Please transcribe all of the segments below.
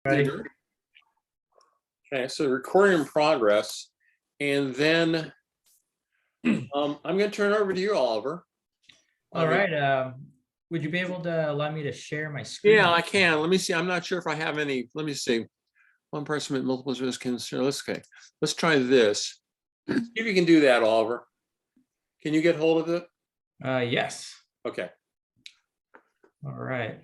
Ready? Okay, so recording in progress, and then I'm going to turn it over to you, Oliver. All right. Would you be able to allow me to share my screen? Yeah, I can. Let me see. I'm not sure if I have any. Let me see. One person with multiple risks can share. Let's try this. See if you can do that, Oliver. Can you get hold of it? Yes. Okay. All right.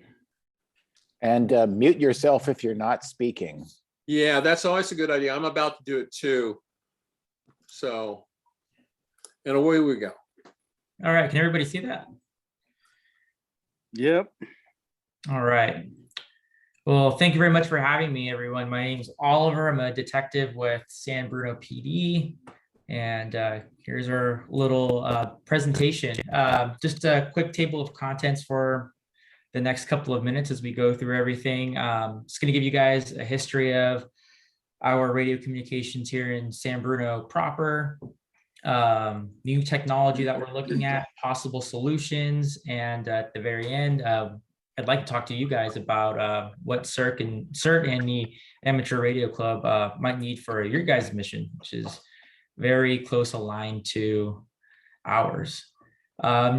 And mute yourself if you're not speaking. Yeah, that's always a good idea. I'm about to do it too. So, and away we go. All right. Can everybody see that? Yep. All right. Well, thank you very much for having me, everyone. My name is Oliver. I'm a detective with San Bruno PD. And here's our little presentation. Just a quick table of contents for the next couple of minutes as we go through everything. Just going to give you guys a history of our radio communications here in San Bruno proper, new technology that we're looking at, possible solutions, and at the very end, I'd like to talk to you guys about what CERT and the Amateur Radio Club might need for your guys' mission, which is very close aligned to ours.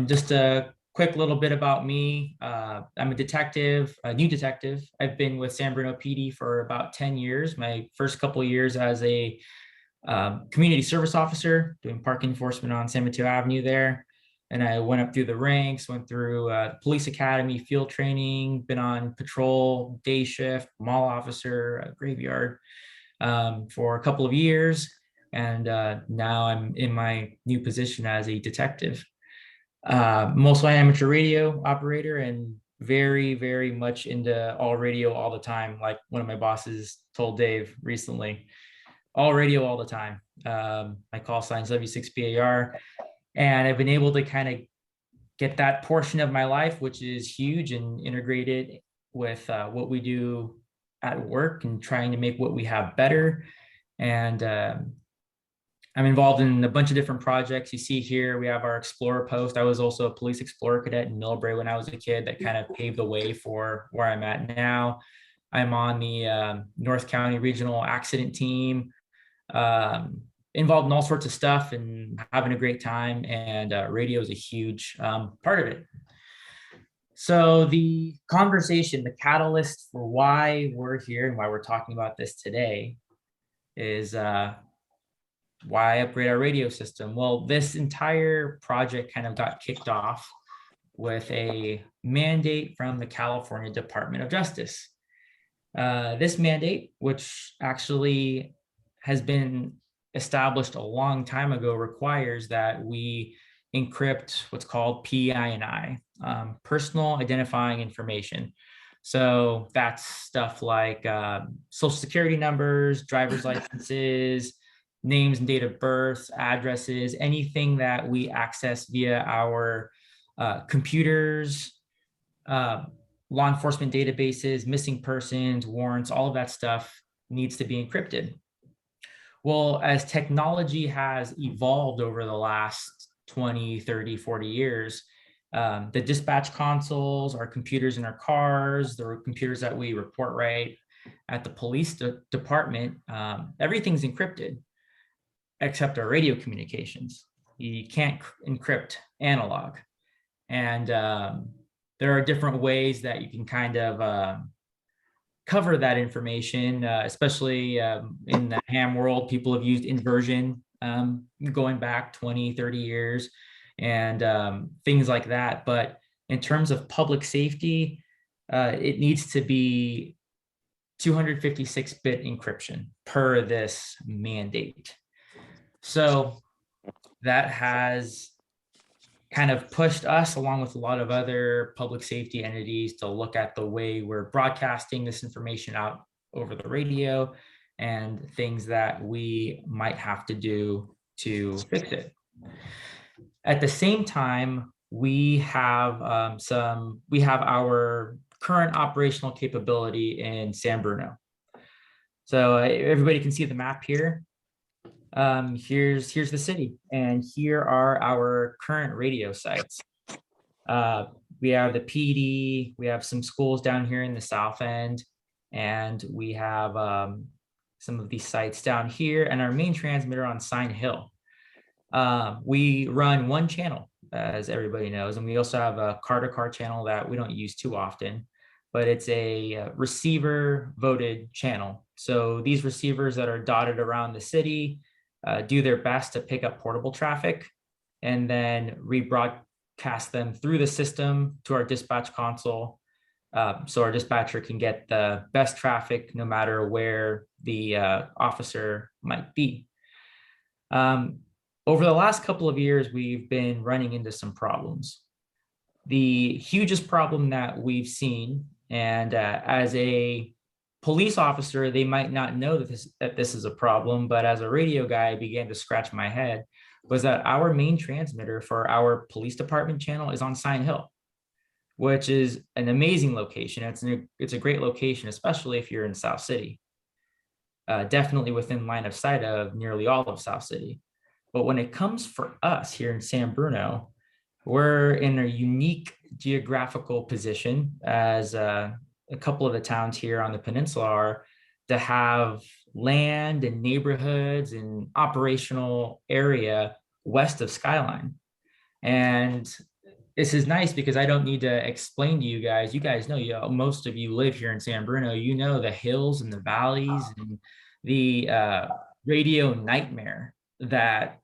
Just a quick little bit about me. I'm a detective, a new detective. I've been with San Bruno PD for about 10 years. My first couple of years as a community service officer, doing park enforcement on San Mateo Avenue there. And I went up through the ranks, went through police academy, field training, been on patrol, day shift, mall officer, graveyard for a couple of years. And now I'm in my new position as a detective. I'm also an amateur radio operator and very, very much into all radio all the time. Like one of my bosses told Dave recently, all radio all the time. My call sign's W6BAR. And I've been able to kind of get that portion of my life, which is huge, and integrated with what we do at work and trying to make what we have better. And I'm involved in a bunch of different projects. You see here, we have our Explorer post. I was also a police Explorer cadet in Millbrae when I was a kid. That kind of paved the way for where I'm at now. I'm on the North County Regional Accident Team, involved in all sorts of stuff and having a great time. And radio is a huge part of it. So the conversation, the catalyst for why we're here and why we're talking about this today is why upgrade our radio system? Well, this entire project kind of got kicked off with a mandate from the California Department of Justice. This mandate, which actually has been established a long time ago, requires that we encrypt what's called PII, personal identifying information. So that's stuff like social security numbers, driver's licenses, names and date of birth, addresses, anything that we access via our computers, law enforcement databases, missing persons, warrants, all of that stuff needs to be encrypted. Well, as technology has evolved over the last 20, 30, 40 years, the dispatch consoles, our computers in our cars, the computers that we report right at the police department, everything's encrypted except our radio communications. You can't encrypt analog. And there are different ways that you can kind of cover that information, especially in the ham world. People have used inversion going back 20, 30 years and things like that. But in terms of public safety, it needs to be 256-bit encryption per this mandate. So that has kind of pushed us, along with a lot of other public safety entities, to look at the way we're broadcasting this information out over the radio and things that we might have to do to fix it. At the same time, we have our current operational capability in San Bruno. So everybody can see the map here. Here's the city, and here are our current radio sites. We have the PD, we have some schools down here in the south end, And we have some of these sites down here and our main transmitter on Sign Hill. We run one channel, as everybody knows, and we also have a car-to-car channel that we don't use too often, but it's a receiver voted channel. So these receivers that are dotted around the city do their best to pick up portable traffic and then rebroadcast them through the system to our dispatch console. So our dispatcher can get the best traffic no matter where the officer might be. Over the last couple of years, we've been running into some problems. The hugest problem that we've seen, and as a police officer, they might not know that this is a problem, but as a radio guy, I began to scratch my head, was that our main transmitter for our police department channel is on Sign Hill, which is an amazing location. It's a great location, especially if you're in South City. Definitely within line of sight of nearly all of South City. But when it comes for us here in San Bruno, we're in a unique geographical position, as a couple of the towns here on the peninsula are, to have land and neighborhoods and operational area west of Skyline. And this is nice because I don't need to explain to you guys. You guys know, most of you live here in San Bruno. You know the hills and the valleys and the radio nightmare that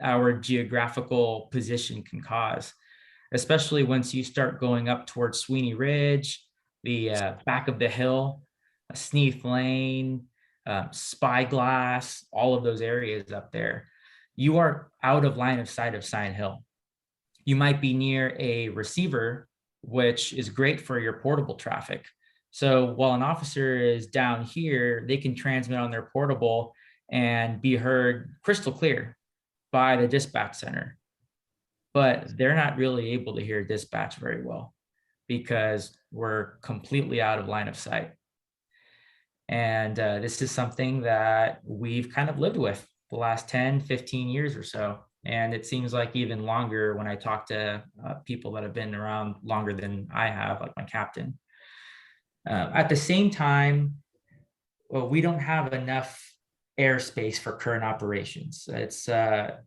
our geographical position can cause, especially once you start going up towards Sweeney Ridge, the back of the hill, Sneath Lane, Spyglass, all of those areas up there. You are out of line of sight of Sign Hill. You might be near a receiver, which is great for your portable traffic. So while an officer is down here, they can transmit on their portable and be heard crystal clear by the dispatch center. But they're not really able to hear dispatch very well because we're completely out of line of sight. And this is something that we've kind of lived with the last 10, 15 years or so. And it seems like even longer when I talk to people that have been around longer than I have, like my captain. At the same time, well, we don't have enough airspace for current operations. It's a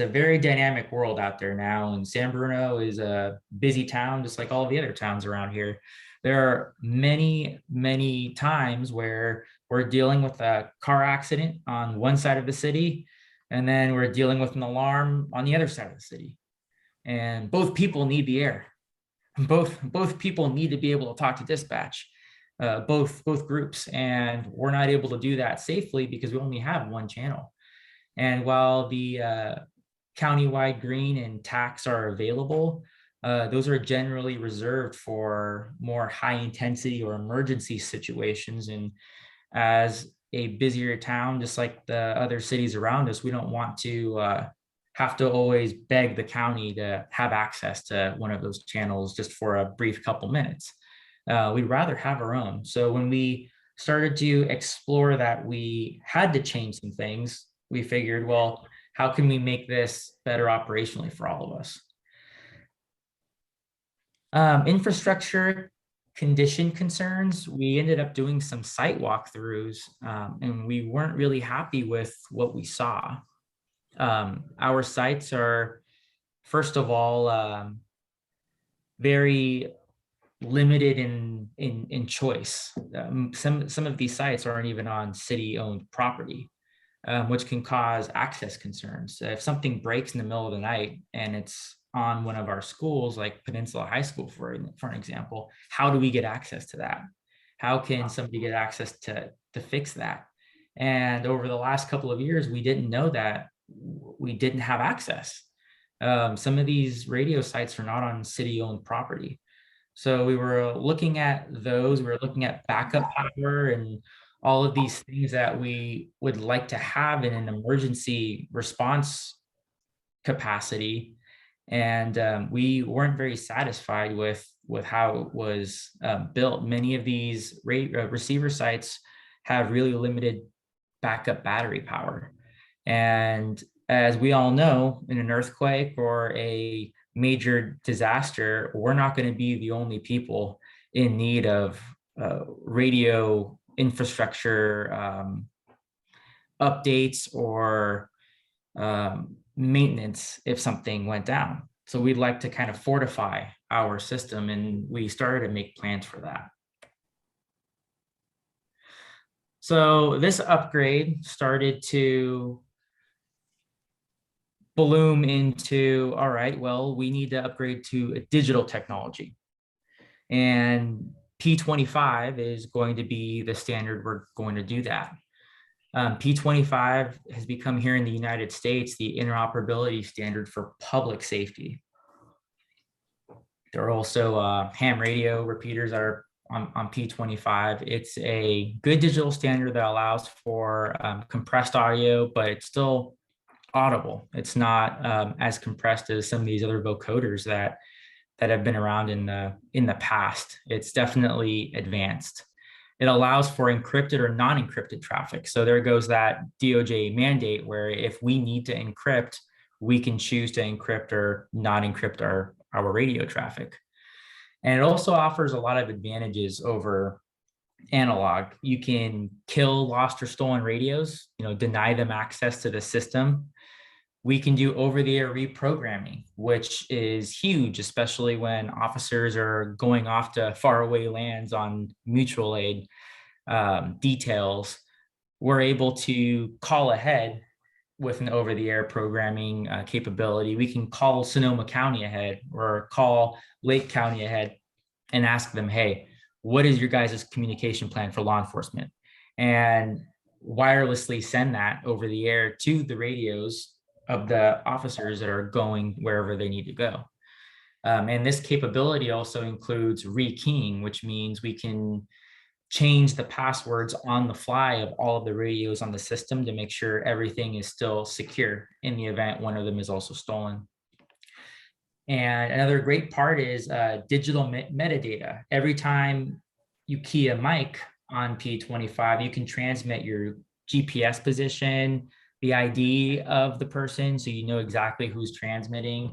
very dynamic world out there now, and San Bruno is a busy town, just like all the other towns around here. There are many, many times where we're dealing with a car accident on one side of the city, and then we're dealing with an alarm on the other side of the city. And both people need the air. Both people need to be able to talk to dispatch, both groups, and we're not able to do that safely because we only have one channel. And while the countywide green and tax are available, those are generally reserved for more high intensity or emergency situations. And as a busier town, just like the other cities around us, we don't want to have to always beg the county to have access to one of those channels just for a brief couple minutes. We'd rather have our own. So when we started to explore that we had to change some things, we figured, well, how can we make this better operationally for all of us? Infrastructure condition concerns, we ended up doing some site walkthroughs, and we weren't really happy with what we saw. Our sites are, first of all, very limited in choice. Some of these sites aren't even on city-owned property, which can cause access concerns. If something breaks in the middle of the night and it's on one of our schools, like Peninsula High School, for an example, how do we get access to that? How can somebody get access to fix that? And over the last couple of years, we didn't know that we didn't have access. Some of these radio sites are not on city-owned property. So we were looking at those, we were looking at backup power and all of these things that we would like to have in an emergency response capacity. And we weren't very satisfied with how it was built. Many of these receiver sites have really limited backup battery power. And as we all know, in an earthquake or a major disaster, we're not going to be the only people in need of radio infrastructure updates or maintenance if something went down. So we'd like to kind of fortify our system, and we started to make plans for that. So this upgrade started to bloom into, all right, well, we need to upgrade to a digital technology. And P25 is going to be the standard we're going to do that. P25 has become here in the United States the interoperability standard for public safety. There are also ham radio repeaters that are on P25. It's a good digital standard that allows for compressed audio, but it's still audible. It's not as compressed as some of these other vocoders that have been around in the past. It's definitely advanced. It allows for encrypted or non-encrypted traffic. So there goes that DOJ mandate where if we need to encrypt, we can choose to encrypt or not encrypt our radio traffic. And it also offers a lot of advantages over analog. You can kill lost or stolen radios, deny them access to the system. We can do over-the-air reprogramming, which is huge, especially when officers are going off to faraway lands on mutual aid details. We're able to call ahead with an over-the-air programming capability. We can call Sonoma County ahead or call Lake County ahead and ask them, hey, what is your guys' communication plan for law enforcement? And wirelessly send that over the air to the radios of the officers that are going wherever they need to go. And this capability also includes rekeying, which means we can change the passwords on the fly of all of the radios on the system to make sure everything is still secure in the event one of them is also stolen. And another great part is digital metadata. Every time you key a mic on P25, you can transmit your GPS position, the ID of the person, so you know exactly who's transmitting.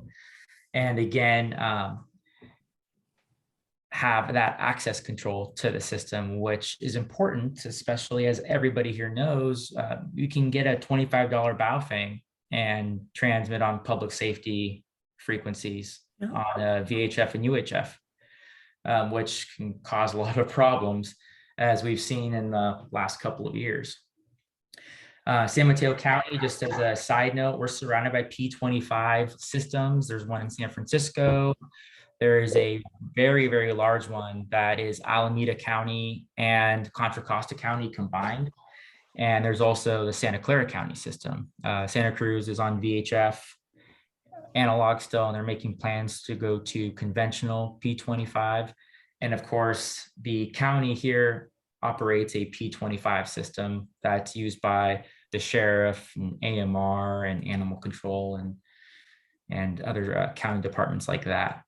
And again, have that access control to the system, which is important, especially as everybody here knows, you can get a $25 Baofeng and transmit on public safety frequencies on VHF and UHF, which can cause a lot of problems, as we've seen in the last couple of years. San Mateo County, just as a side note, we're surrounded by P25 systems. There's one in San Francisco. There is a very, very large one that is Alameda County and Contra Costa County combined. And there's also the Santa Clara County system. Santa Cruz is on VHF analog still, and they're making plans to go to conventional P25. And of course, the county here operates a P25 system that's used by the sheriff and AMR and animal control and other county departments like that.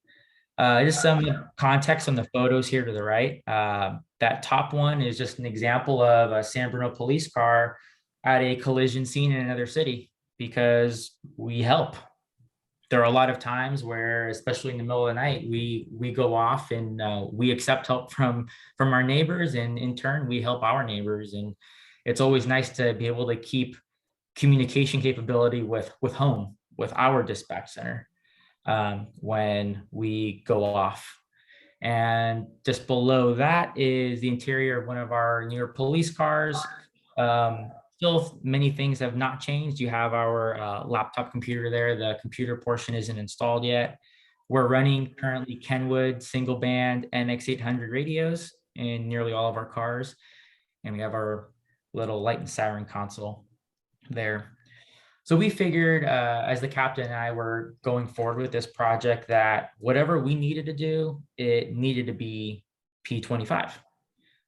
Just some context on the photos here to the right. That top one is just an example of a San Bruno police car at a collision scene in another city, because we help. There are a lot of times where, especially in the middle of the night, we go off and we accept help from our neighbors, and in turn we help our neighbors. And it's always nice to be able to keep communication capability with home, with our dispatch center when we go off. And just below that is the interior of one of our newer police cars. Still, many things have not changed. You have our laptop computer there. The computer portion isn't installed yet. We're running currently Kenwood single band NX800 radios in nearly all of our cars. And we have our little light and siren console there. So we figured, as the captain and I were going forward with this project, that whatever we needed to do, it needed to be P25.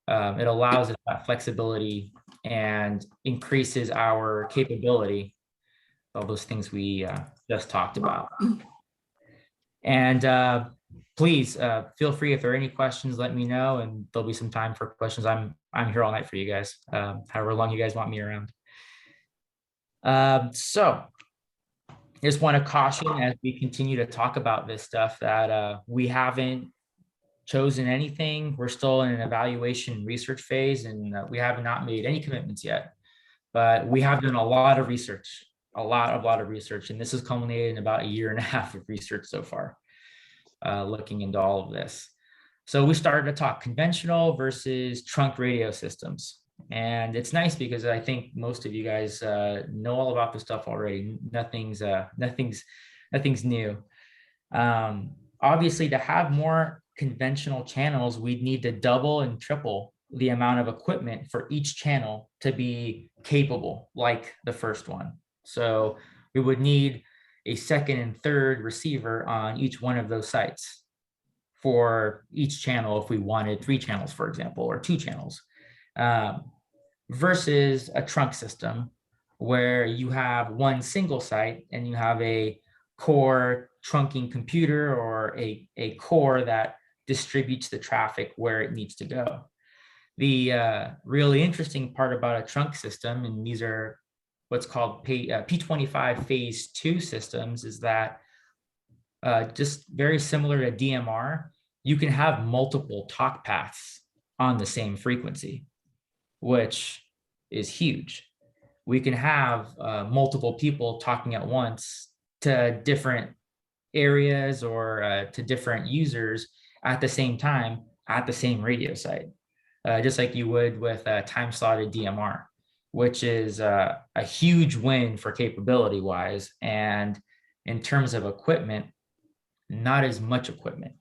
It allows us that flexibility and increases our capability, all those things we just talked about. And please feel free, if there are any questions, let me know, and there'll be some time for questions. I'm here all night for you guys, however long you guys want me around. So I just want to caution, as we continue to talk about this stuff, that we haven't chosen anything. We're still in an evaluation research phase, and we have not made any commitments yet. But we have done a lot of research, a lot of research, and this has culminated in about a year and a half of research so far, looking into all of this. So we started to talk conventional versus trunk radio systems. And it's nice because I think most of you guys know all about this stuff already. Nothing's new. Obviously, to have more conventional channels, we'd need to double and triple the amount of equipment for each channel to be capable like the first one. So we would need a second and third receiver on each one of those sites for each channel if we wanted 3 channels, for example, or 2 channels, versus a trunk system where you have one single site and you have a core trunking computer or a core that distributes the traffic where it needs to go. The really interesting part about a trunk system, and these are what's called P25 phase 2 systems, is that just very similar to DMR, you can have multiple talk paths on the same frequency, which is huge. We can have multiple people talking at once to different areas or to different users at the same time at the same radio site, just like you would with time-slotted DMR, which is a huge win for capability wise. And in terms of equipment, not as much equipment.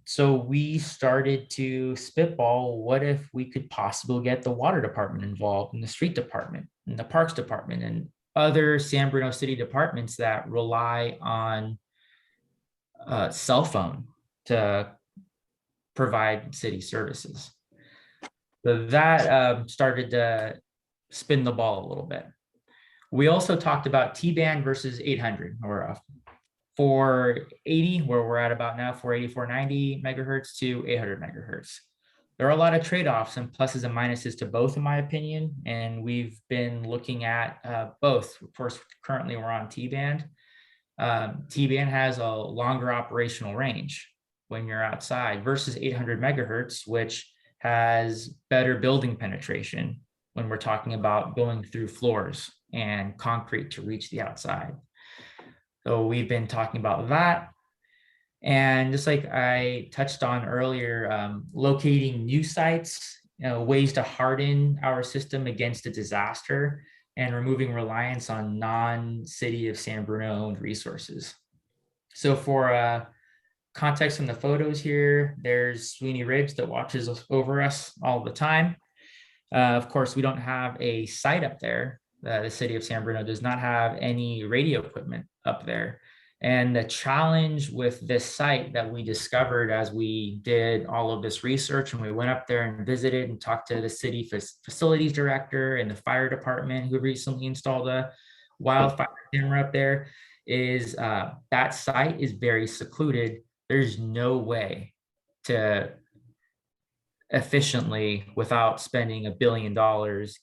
So we started to spitball, what if we could possibly get the water department involved, and the street department, and the parks department, and other San Bruno City departments that rely on cell phone to provide city services. So that started to spin the ball a little bit. We also talked about T-band versus 800, or 480, where we're at about now, 480, 490 megahertz to 800 megahertz. There are a lot of trade-offs and pluses and minuses to both, in my opinion, and we've been looking at both. Of course, currently we're on T-band. T-band has a longer operational range when you're outside versus 800 megahertz, which has better building penetration when we're talking about going through floors and concrete to reach the outside. So we've been talking about that. And just like I touched on earlier, locating new sites, ways to harden our system against a disaster, and removing reliance on non-city of San Bruno owned resources. So for context on the photos here, there's Sweeney Ridge that watches over us all the time. Of course, we don't have a site up there. The city of San Bruno does not have any radio equipment up there. And the challenge with this site that we discovered as we did all of this research, and we went up there and visited and talked to the city facilities director and the fire department who recently installed a wildfire camera up there, is that site is very secluded. There's no way to efficiently, without spending $1 billion,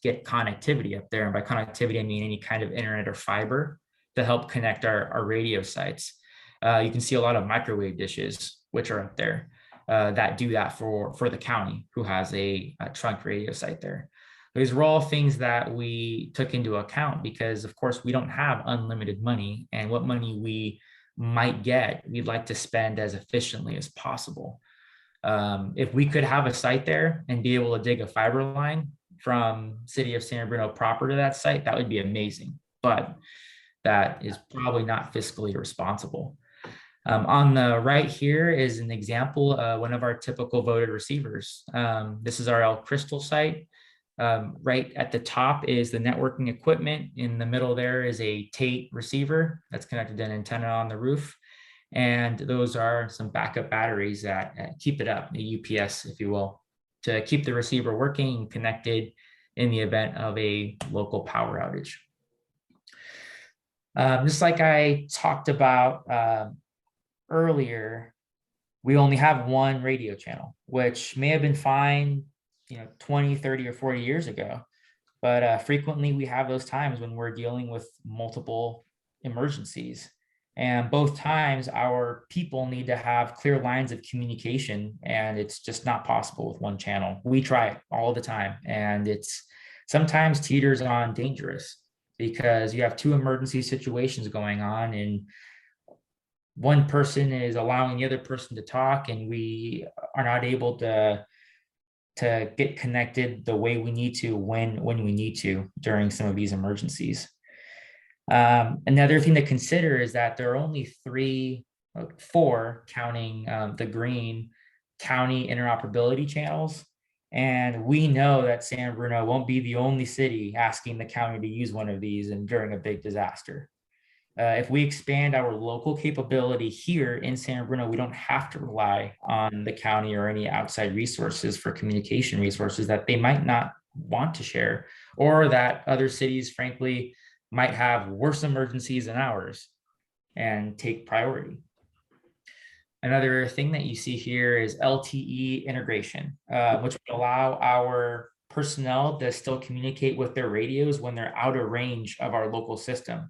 get connectivity up there. And by connectivity, I mean any kind of internet or fiber to help connect our radio sites. You can see a lot of microwave dishes, which are up there, that do that for the county, who has a trunk radio site there. These were all things that we took into account because, of course, we don't have unlimited money, and what money we might get, we'd like to spend as efficiently as possible. If we could have a site there and be able to dig a fiber line from city of San Bruno proper to that site, that would be amazing. But that is probably not fiscally responsible. On the right here is an example of one of our typical voted receivers. This is our El Crystal site. Right at the top is the networking equipment. In the middle there is a Tate receiver that's connected to an antenna on the roof. And those are some backup batteries that keep it up, a UPS, if you will, to keep the receiver working and connected in the event of a local power outage. Just like I talked about earlier, we only have one radio channel, which may have been fine, 20, 30, or 40 years ago. But frequently we have those times when we're dealing with multiple emergencies. And both times our people need to have clear lines of communication, and it's just not possible with one channel. We try it all the time, and it's sometimes teeters on dangerous because you have two emergency situations going on, and one person is allowing the other person to talk, and we are not able to get connected the way we need to when we need to during some of these emergencies. Another thing to consider is that there are only four, counting the green, county interoperability channels. And we know that San Bruno won't be the only city asking the county to use one of these and during a big disaster. If we expand our local capability here in San Bruno, we don't have to rely on the county or any outside resources for communication resources that they might not want to share, or that other cities, frankly, might have worse emergencies than ours and take priority. Another thing that you see here is LTE integration, which would allow our personnel to still communicate with their radios when they're out of range of our local system.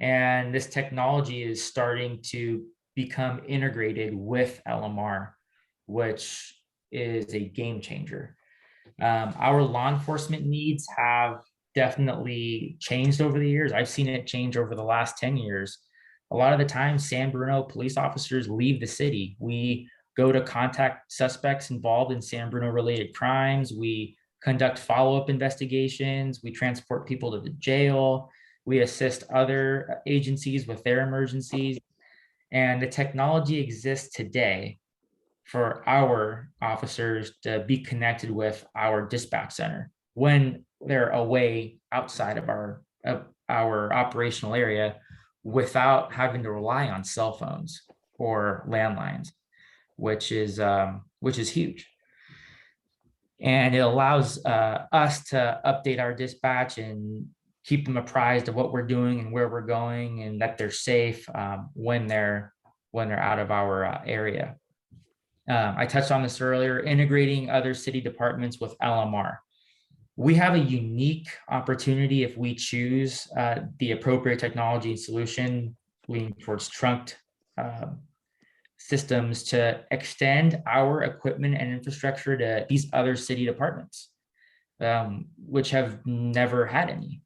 And this technology is starting to become integrated with LMR, which is a game changer. Our law enforcement needs have definitely changed over the years. I've seen it change over the last 10 years. A lot of the time, San Bruno police officers leave the city. We go to contact suspects involved in San Bruno related crimes. We conduct follow-up investigations. We transport people to the jail. We assist other agencies with their emergencies. And the technology exists today for our officers to be connected with our dispatch center when they're away outside of our operational area without having to rely on cell phones or landlines, which is huge. And it allows us to update our dispatch and keep them apprised of what we're doing and where we're going, and that they're safe when they're out of our area. I touched on this earlier, integrating other city departments with LMR. We have a unique opportunity if we choose the appropriate technology and solution leaning towards trunked systems to extend our equipment and infrastructure to these other city departments, which have never had any.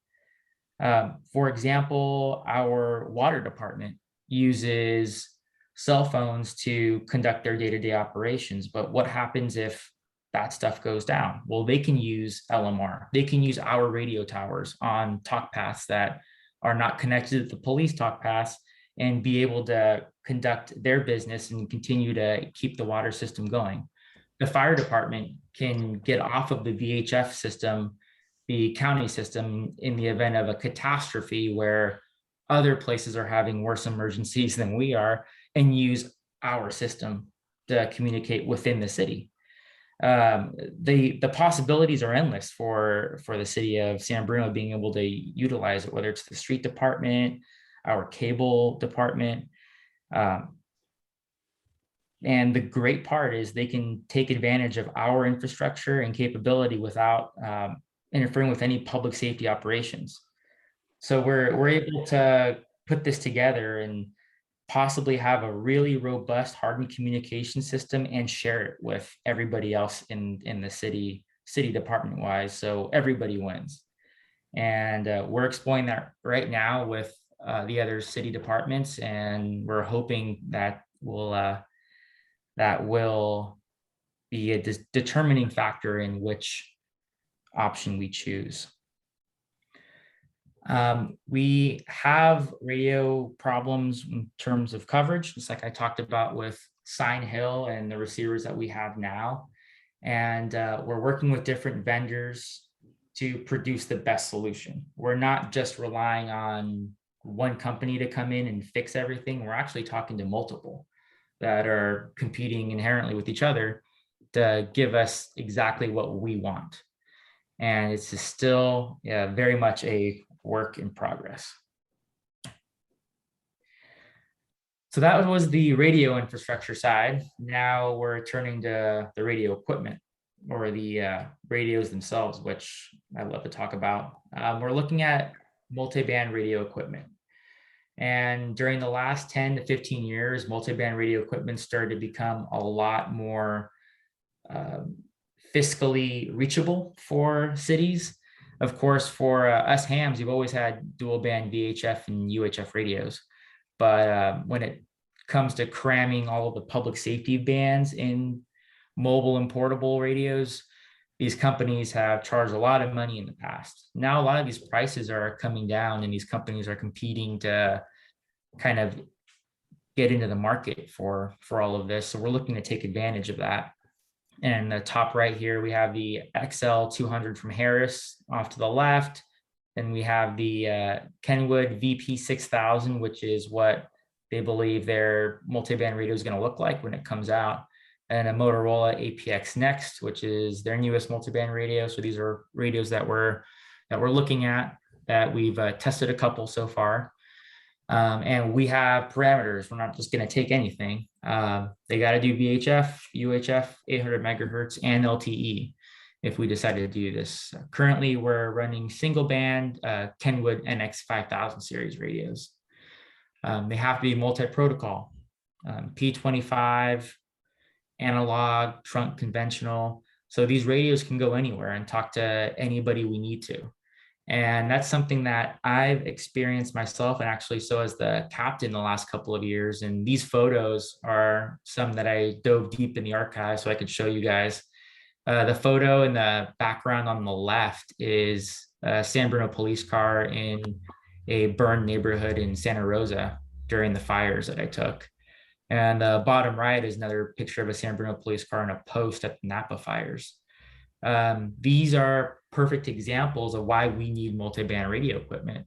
For example, our water department uses cell phones to conduct their day-to-day operations. But what happens if that stuff goes down? Well, they can use LMR. They can use our radio towers on talk paths that are not connected to the police talk paths and be able to conduct their business and continue to keep the water system going. The fire department can get off of the VHF system, the county system, in the event of a catastrophe where other places are having worse emergencies than we are, and use our system to communicate within the city. The possibilities are endless for the city of San Bruno being able to utilize it, whether it's the street department, our cable department. And the great part is they can take advantage of our infrastructure and capability without interfering with any public safety operations. So we're able to put this together and possibly have a really robust hardened communication system and share it with everybody else in the city department wise, so everybody wins. And we're exploring that right now with the other city departments, and we're hoping that will be a determining factor in which option we choose. We have radio problems in terms of coverage, just like I talked about with Sign Hill and the receivers that we have now. And we're working with different vendors to produce the best solution. We're not just relying on one company to come in and fix everything. We're actually talking to multiple that are competing inherently with each other to give us exactly what we want. And it's still very much a work in progress. So that was the radio infrastructure side. Now we're turning to the radio equipment, or the radios themselves, which I love to talk about. We're looking at multi-band radio equipment. And during the last 10 to 15 years, multi-band radio equipment started to become a lot more fiscally reachable for cities. Of course, for us hams, we've always had dual band VHF and UHF radios. But when it comes to cramming all of the public safety bands in mobile and portable radios, these companies have charged a lot of money in the past. Now, a lot of these prices are coming down and these companies are competing to kind of get into the market for all of this. So we're looking to take advantage of that. And the top right here, we have the XL200 from Harris off to the left. Then we have the Kenwood VP6000, which is what they believe their multi-band radio is going to look like when it comes out. And a Motorola APX Next, which is their newest multi-band radio. So these are radios that we're looking at, that we've tested a couple so far. And we have parameters. We're not just going to take anything. They got to do VHF, UHF, 800 megahertz, and LTE if we decided to do this. Currently, we're running single band Kenwood NX5000 series radios. They have to be multi-protocol, P25, analog, trunk, conventional. So these radios can go anywhere and talk to anybody we need to. And that's something that I've experienced myself, and actually so has the captain the last couple of years. And these photos are some that I dove deep in the archive so I could show you guys. The photo in the background on the left is a San Bruno police car in a burned neighborhood in Santa Rosa during the fires that I took. And the bottom right is another picture of a San Bruno police car in a post at the Napa fires. These are perfect examples of why we need multi-band radio equipment.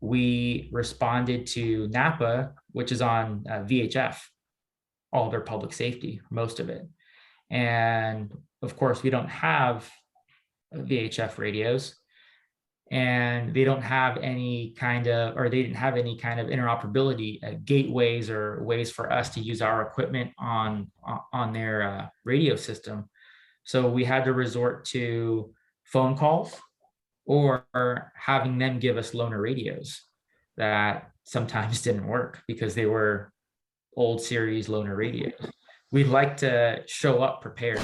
We responded to Napa, which is on VHF, all their public safety, most of it. And of course, we don't have VHF radios, and they don't have any kind of, or they didn't have any kind of interoperability gateways or ways for us to use our equipment on their radio system. So we had to resort to phone calls or having them give us loaner radios that sometimes didn't work because they were old series loaner radios. We'd like to show up prepared.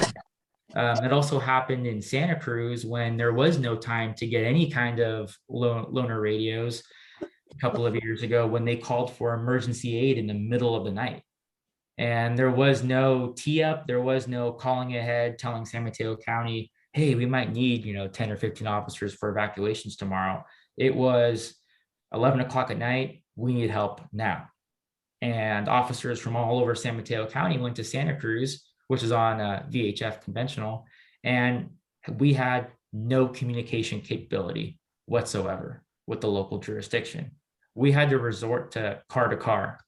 It also happened in Santa Cruz when there was no time to get any kind of loaner radios a couple of years ago, when they called for emergency aid in the middle of the night. And there was no tee up, there was no calling ahead, telling San Mateo County, hey, we might need, 10 or 15 officers for evacuations tomorrow. It was 11 o'clock at night, we need help now. And officers from all over San Mateo County went to Santa Cruz, which is on VHF conventional, and we had no communication capability whatsoever with the local jurisdiction. We had to resort to car.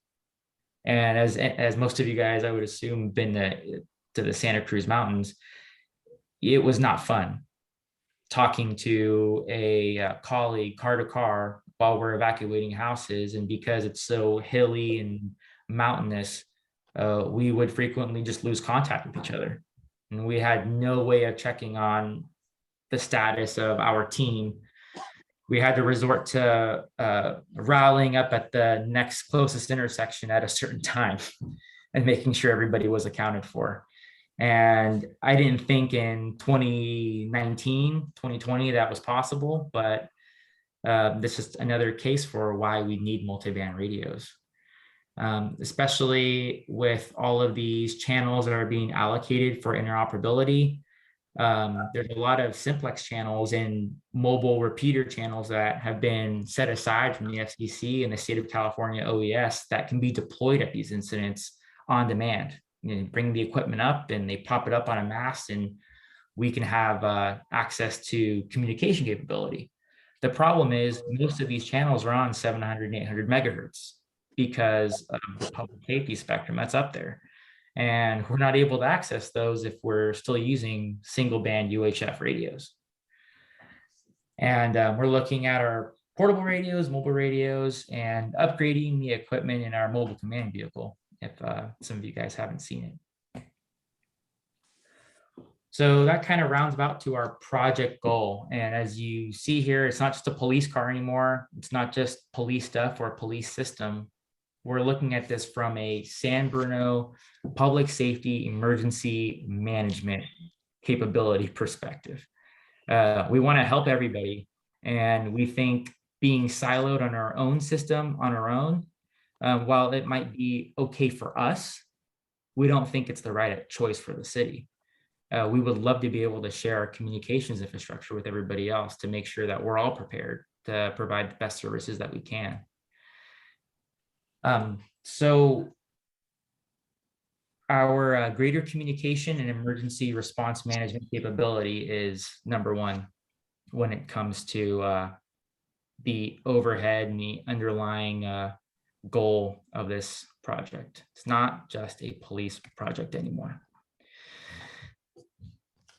And as most of you guys, I would assume, been to the Santa Cruz Mountains, it was not fun talking to a colleague car to car while we're evacuating houses. And because it's so hilly and mountainous, we would frequently just lose contact with each other. And we had no way of checking on the status of our team. We had to resort to rallying up at the next closest intersection at a certain time and making sure everybody was accounted for. And I didn't think in 2019, 2020 that was possible, but this is another case for why we need multi-band radios. Especially with all of these channels that are being allocated for interoperability. There's a lot of simplex channels and mobile repeater channels that have been set aside from the FCC and the state of California OES that can be deployed at these incidents on demand. Bring the equipment up and they pop it up on a mast, and we can have access to communication capability. The problem is most of these channels are on 700 and 800 megahertz because of the public safety spectrum that's up there. And we're not able to access those if we're still using single band UHF radios. And we're looking at our portable radios, mobile radios, and upgrading the equipment in our mobile command vehicle, if some of you guys haven't seen it. So that kind of rounds about to our project goal. And as you see here, it's not just a police car anymore. It's not just police stuff or police system. We're looking at this from a San Bruno public safety emergency management capability perspective. We want to help everybody. And we think being siloed on our own system on our own, while it might be okay for us, we don't think it's the right choice for the city. We would love to be able to share our communications infrastructure with everybody else to make sure that we're all prepared to provide the best services that we can. So our greater communication and emergency response management capability is number one when it comes to the overhead and the underlying goal of this project. It's not just a police project anymore.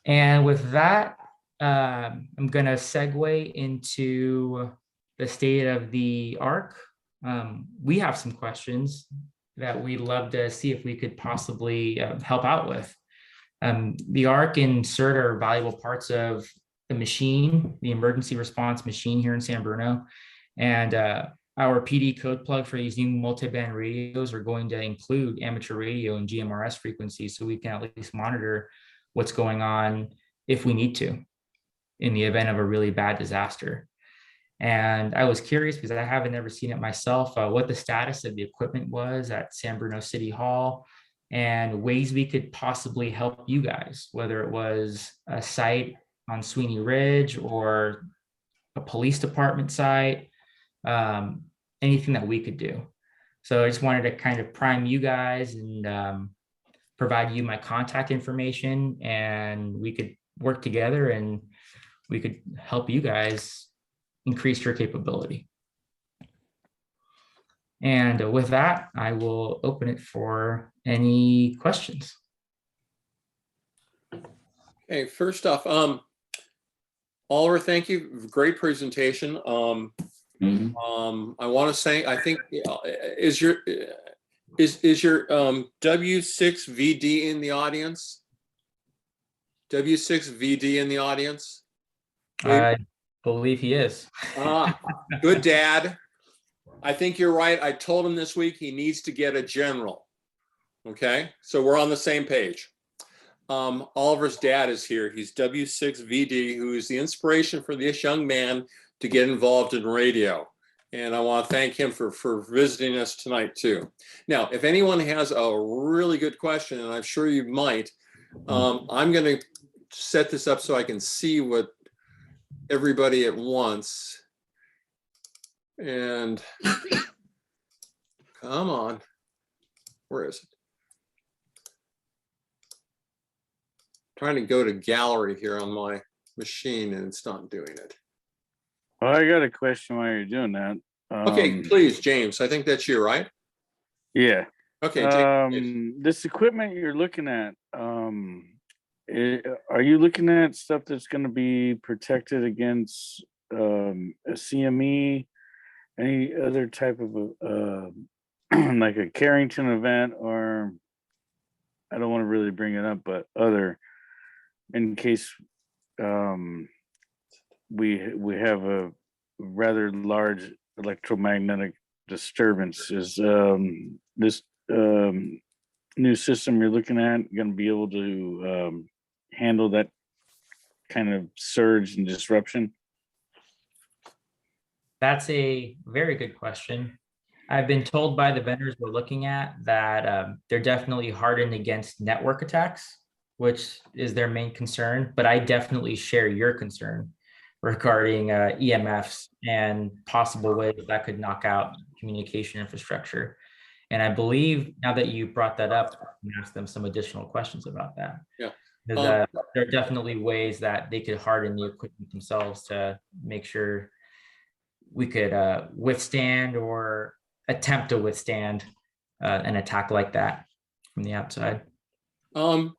And with that, I'm going to segue into the state of the ARC. We have some questions that we'd love to see if we could possibly help out with. The ARC and CERT are valuable parts of the machine, the emergency response machine here in San Bruno. And our PD code plug for these new multiband radios are going to include amateur radio and GMRS frequencies, so we can at least monitor what's going on if we need to in the event of a really bad disaster. And I was curious, because I haven't ever seen it myself, what the status of the equipment was at San Bruno City Hall and ways we could possibly help you guys, whether it was a site on Sweeney Ridge or a police department site, anything that we could do. So I just wanted to kind of prime you guys and provide you my contact information, and we could work together and we could help you guys increase your capability. And with that, I will open it for any questions. Okay, first off, Oliver, thank you. Great presentation. I want to say, I think, is your W6VD in the audience? W6VD in the audience? I believe he is. Good dad. I think you're right. I told him this week he needs to get a general. Okay, so we're on the same page. Oliver's dad is here. He's W6VD, who is the inspiration for this young man to get involved in radio. And I want to thank him for visiting us tonight too. Now, if anyone has a really good question, and I'm sure you might, I'm going to set this up so I can see what everybody at once. And come on, where is it? Trying to go to gallery here on my machine and it's not doing it. Well, I got a question while you're doing that. Okay, please, James. I think that's you, right? Yeah. Okay. James. This equipment you're looking at, are you looking at stuff that's going to be protected against a CME, any other type of like a Carrington event, or I don't want to really bring it up, but other, in case we have a rather large electromagnetic disturbance? Is this new system you're looking at going to be able to handle that kind of surge and disruption? That's a very good question. I've been told by the vendors we're looking at that they're definitely hardened against network attacks, which is their main concern. But I definitely share your concern regarding EMFs and possible ways that could knock out communication infrastructure. And I believe now that you brought that up, I can ask them some additional questions about that. Yeah. There are definitely ways that they could harden the equipment themselves to make sure we could withstand or attempt to withstand an attack like that from the outside.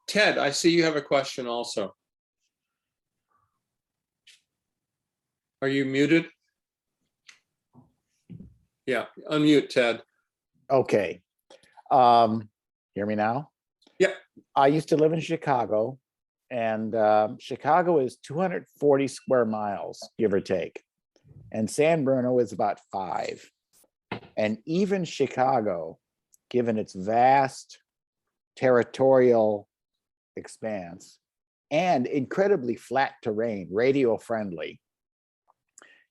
Ted, I see you have a question also. Are you muted? Yeah, unmute, Ted. Okay. Hear me now? Yep. I used to live in Chicago, And Chicago is 240 square miles, give or take. And San Bruno is about 5. And even Chicago, given its vast territorial expanse and incredibly flat terrain, radio friendly,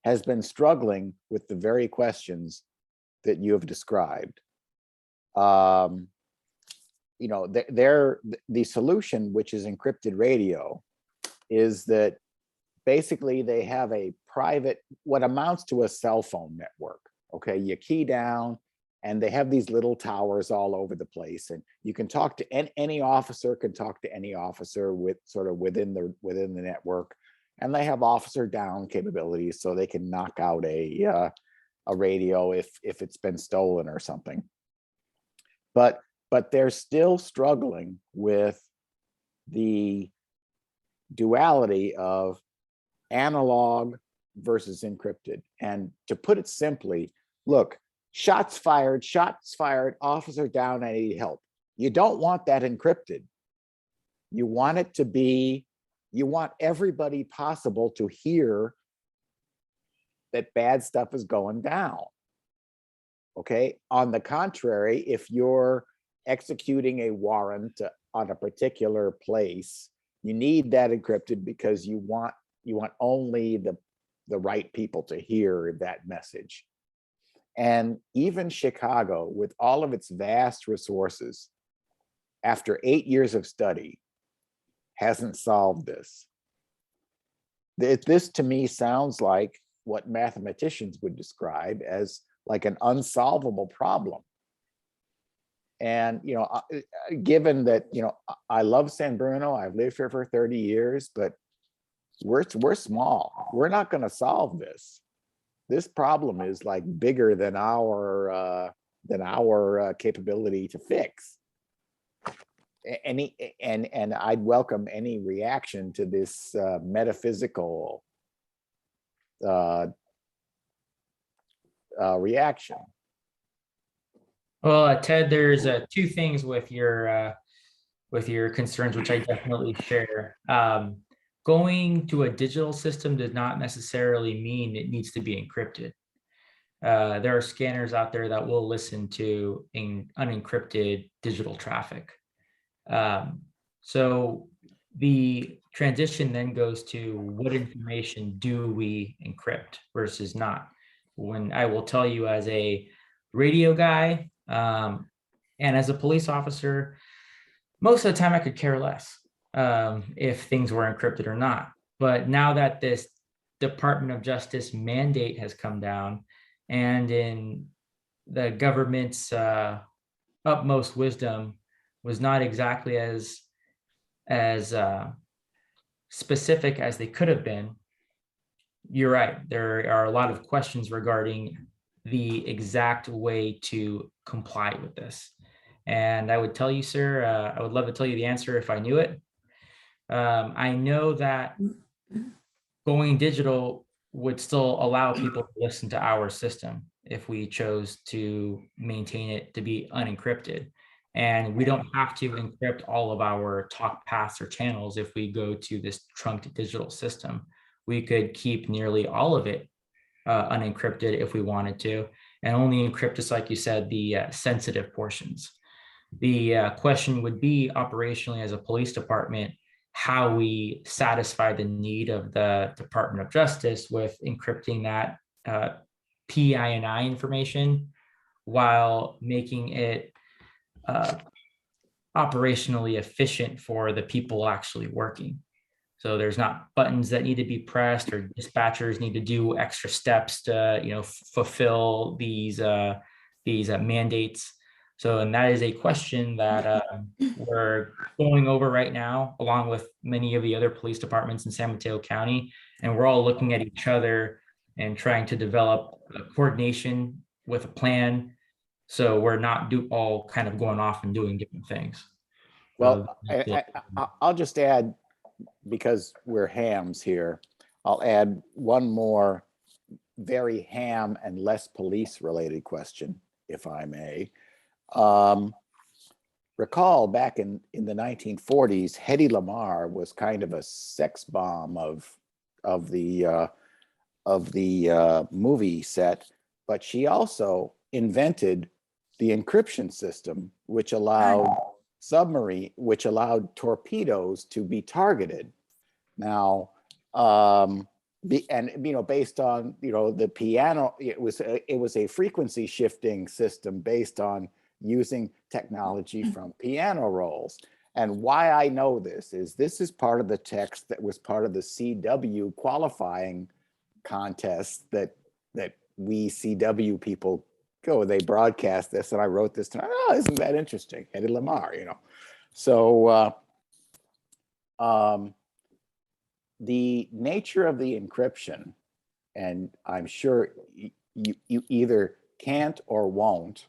has been struggling with the very questions that you have described. You know, the solution, which is encrypted radio, is that basically they have a private, what amounts to a cell phone network. Okay, you key down and they have these little towers all over the place, and you can talk to any officer can talk to any officer with sort of within the network, and they have officer down capabilities so they can knock out a radio if it's been stolen or something. But they're still struggling with the duality of analog versus encrypted. And to put it simply, look, shots fired, officer down, I need help. You don't want that encrypted. You want it to be, you want everybody possible to hear that bad stuff is going down. Okay. On the contrary, if you're executing a warrant on a particular place, you need that encrypted because you want only the right people to hear that message. And even Chicago, with all of its vast resources, after 8 years of study, hasn't solved this. This to me sounds like what mathematicians would describe as like an unsolvable problem. And, you know, given that, you know, I love San Bruno, I've lived here for 30 years, but we're small. We're not going to solve this. This problem is like bigger than our capability to fix. And I'd welcome any reaction to this metaphysical reaction. Well, Ted, there's 2 things with your concerns, which I definitely share. Going to a digital system does not necessarily mean it needs to be encrypted. There are scanners out there that will listen to unencrypted digital traffic. So the transition then goes to what information do we encrypt versus not. When I will tell you, as a radio guy and as a police officer, most of the time I could care less if things were encrypted or not. But now that this Department of Justice mandate has come down, and in the government's utmost wisdom was not exactly as specific as they could have been, you're right. There are a lot of questions regarding the exact way to comply with this. And I would tell you, sir, I would love to tell you the answer if I knew it. I know that going digital would still allow people to listen to our system if we chose to maintain it to be unencrypted. And we don't have to encrypt all of our talk paths or channels if we go to this trunked digital system. We could keep nearly all of it unencrypted if we wanted to, and only encrypt, just like you said, the sensitive portions. The question would be, operationally as a police department, how we satisfy the need of the Department of Justice with encrypting that PII information while making it operationally efficient for the people actually working. So there's not buttons that need to be pressed, or dispatchers need to do extra steps to, you know, fulfill these mandates. So, and that is a question that we're going over right now, along with many of the other police departments in San Mateo County. And we're all looking at each other and trying to develop a coordination with a plan, so we're not all kind of going off and doing different things. Well, I'll just add, because we're hams here, I'll add one more very ham and less police related question, if I may. recall back in the 1940s, Hedy Lamarr was kind of a sex bomb of the movie set, but she also invented the encryption system, which allowed torpedoes to be targeted. Now, based on the piano, it was a frequency shifting system based on using technology from piano rolls. And why I know this is part of the text that was part of the CW qualifying contest that we CW people go. They broadcast this, and I wrote this tonight. Oh, isn't that interesting? Hedy Lamarr, So the nature of the encryption, and I'm sure you either can't or won't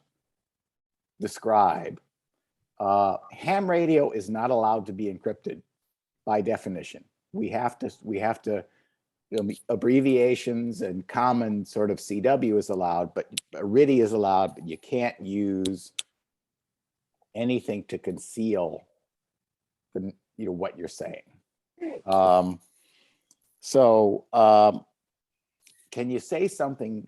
describe. Ham radio is not allowed to be encrypted by definition. We have to abbreviations and common sort of CW is allowed, but RIDI is allowed, but you can't use anything to conceal what you're saying. Can you say something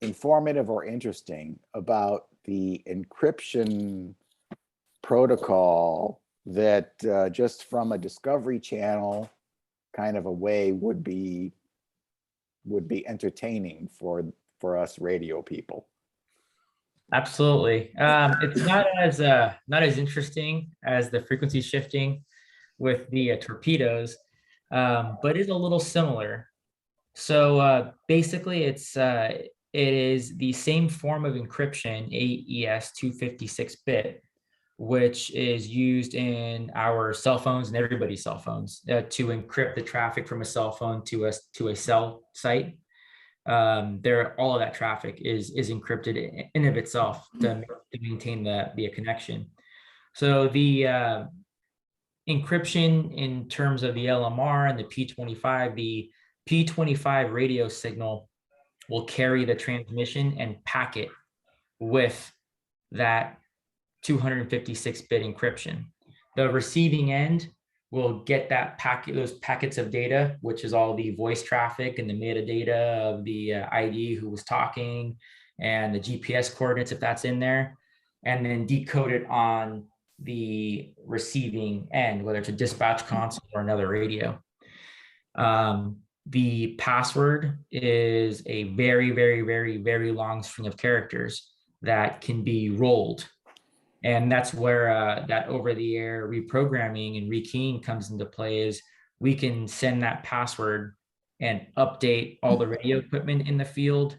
informative or interesting about the encryption protocol that just from a Discovery Channel kind of a way would be entertaining for us radio people? Absolutely. It's not as interesting as the frequency shifting with the torpedoes, but it's a little similar. So basically, it is the same form of encryption, AES 256-bit, which is used in our cell phones and everybody's cell phones to encrypt the traffic from a cell phone to a cell site. All of that traffic is encrypted in of itself to maintain the connection. So the encryption in terms of the LMR and the P25, the P25 radio signal will carry the transmission and packet with that 256-bit encryption. The receiving end will get those packets of data, which is all the voice traffic and the metadata of the ID who was talking and the GPS coordinates if that's in there, and then decode it on the receiving end, whether it's a dispatch console or another radio. The password is a very, very, very, very long string of characters that can be rolled. And that's where that over-the-air reprogramming and rekeying comes into play. Is we can send that password and update all the radio equipment in the field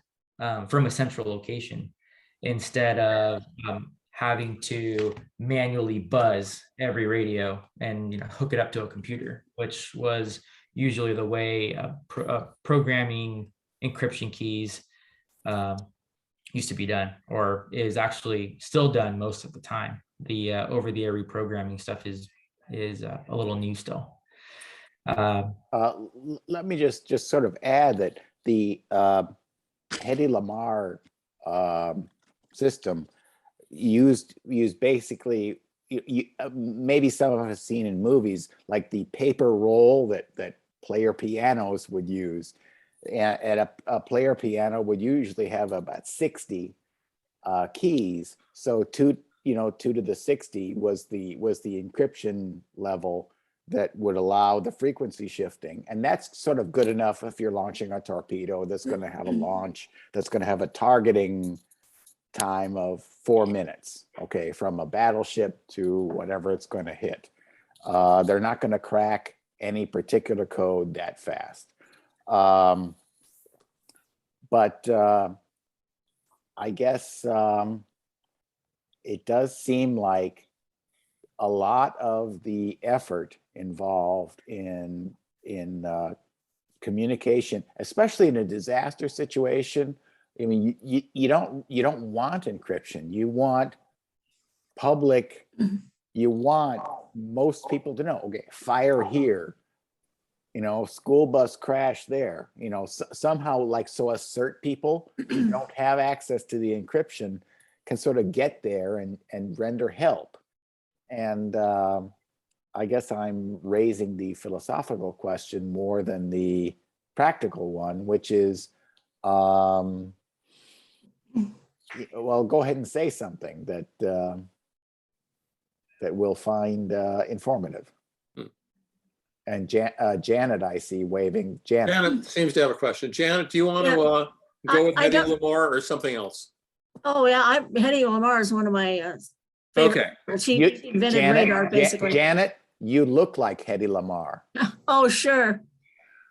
from a central location, instead of having to manually buzz every radio and hook it up to a computer, which was usually the way programming encryption keys used to be done, or is actually still done most of the time. The over-the-air reprogramming stuff is a little new still. Let me just sort of add that the Hedy Lamarr system used basically, maybe some of us have seen in movies, like the paper roll that player pianos would use. And a player piano would usually have about 60 keys. So 2 to the 60 was the encryption level that would allow the frequency shifting. And that's sort of good enough if you're launching a torpedo that's going to have a launch, that's going to have a targeting time of 4 minutes, okay, from a battleship to whatever it's going to hit. They're not going to crack any particular code that fast. But I guess it does seem like a lot of the effort involved in communication, especially in a disaster situation. I mean, you don't want encryption. You want public. You want most people to know. Okay, fire here. School bus crash there. Somehow, so assert people who don't have access to the encryption can sort of get there and render help. And I guess I'm raising the philosophical question more than the practical one, which is, well, go ahead and say something that that we'll find informative. And Janet, I see waving. Janet seems to have a question. Janet, do you want to go with Hedy Lamarr or something else? Oh, yeah, Hedy Lamarr is one of my Okay. She invented radar, basically. Janet, you look like Hedy Lamarr. Oh, sure.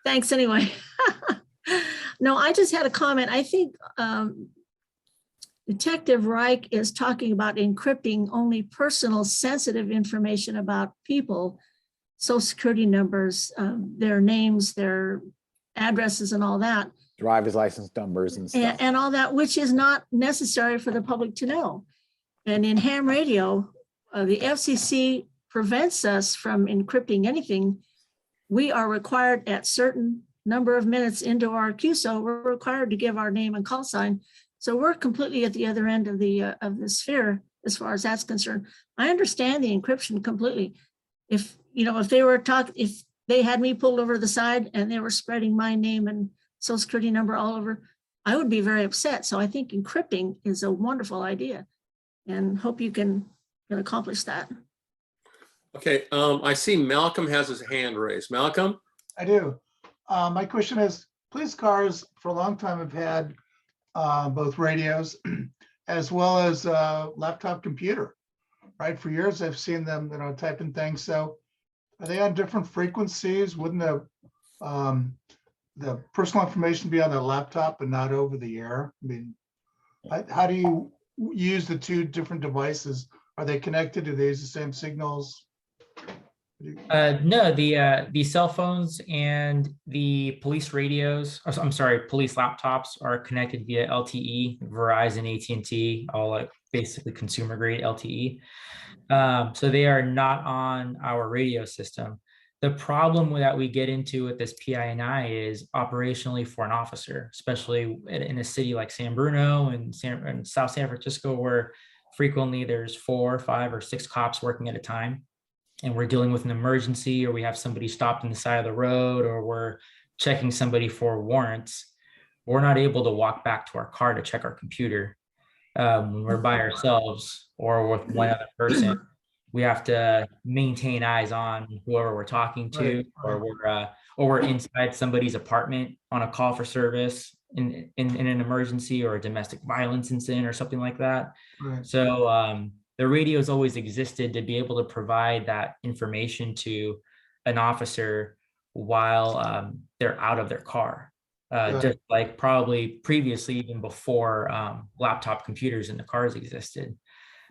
Thanks anyway. No, I just had a comment. I think Detective Reich is talking about encrypting only personal sensitive information about people, social security numbers, their names, their addresses and all that. Driver's license numbers and stuff. And all that, which is not necessary for the public to know. And in ham radio, the FCC prevents us from encrypting anything. We are required at certain number of minutes into our QSO, we're required to give our name and call sign. So we're completely at the other end of the sphere as far as that's concerned. I understand the encryption completely. If if they had me pulled over the side and they were spreading my name and social security number all over, I would be very upset. So I think encrypting is a wonderful idea, and hope you can accomplish that. Okay, I see Malcolm has his hand raised. Malcolm? I do. My question is, police cars for a long time have had both radios as well as laptop computer, right? For years, I've seen them, typing things. So are they on different frequencies? Wouldn't the personal information be on the laptop and not over the air? I mean, how do you use the two different devices? Are they connected? Do they use the same signals? No, the cell phones and the police radios, I'm sorry, police laptops are connected via LTE, Verizon, AT&T, all like basically consumer grade LTE. So they are not on our radio system. The problem that we get into with this PINI is operationally for an officer, especially in a city like San Bruno and South San Francisco, where frequently there's 4, 5, or 6 cops working at a time, and we're dealing with an emergency, or we have somebody stopped on the side of the road, or we're checking somebody for warrants. We're not able to walk back to our car to check our computer when we're by ourselves or with one other person. We have to maintain eyes on whoever we're talking to, or we're inside somebody's apartment on a call for service in an emergency or a domestic violence incident or something like that. Right. So the radio's always existed to be able to provide that information to an officer while they're out of their car. Just like probably previously, even before laptop computers in the cars existed.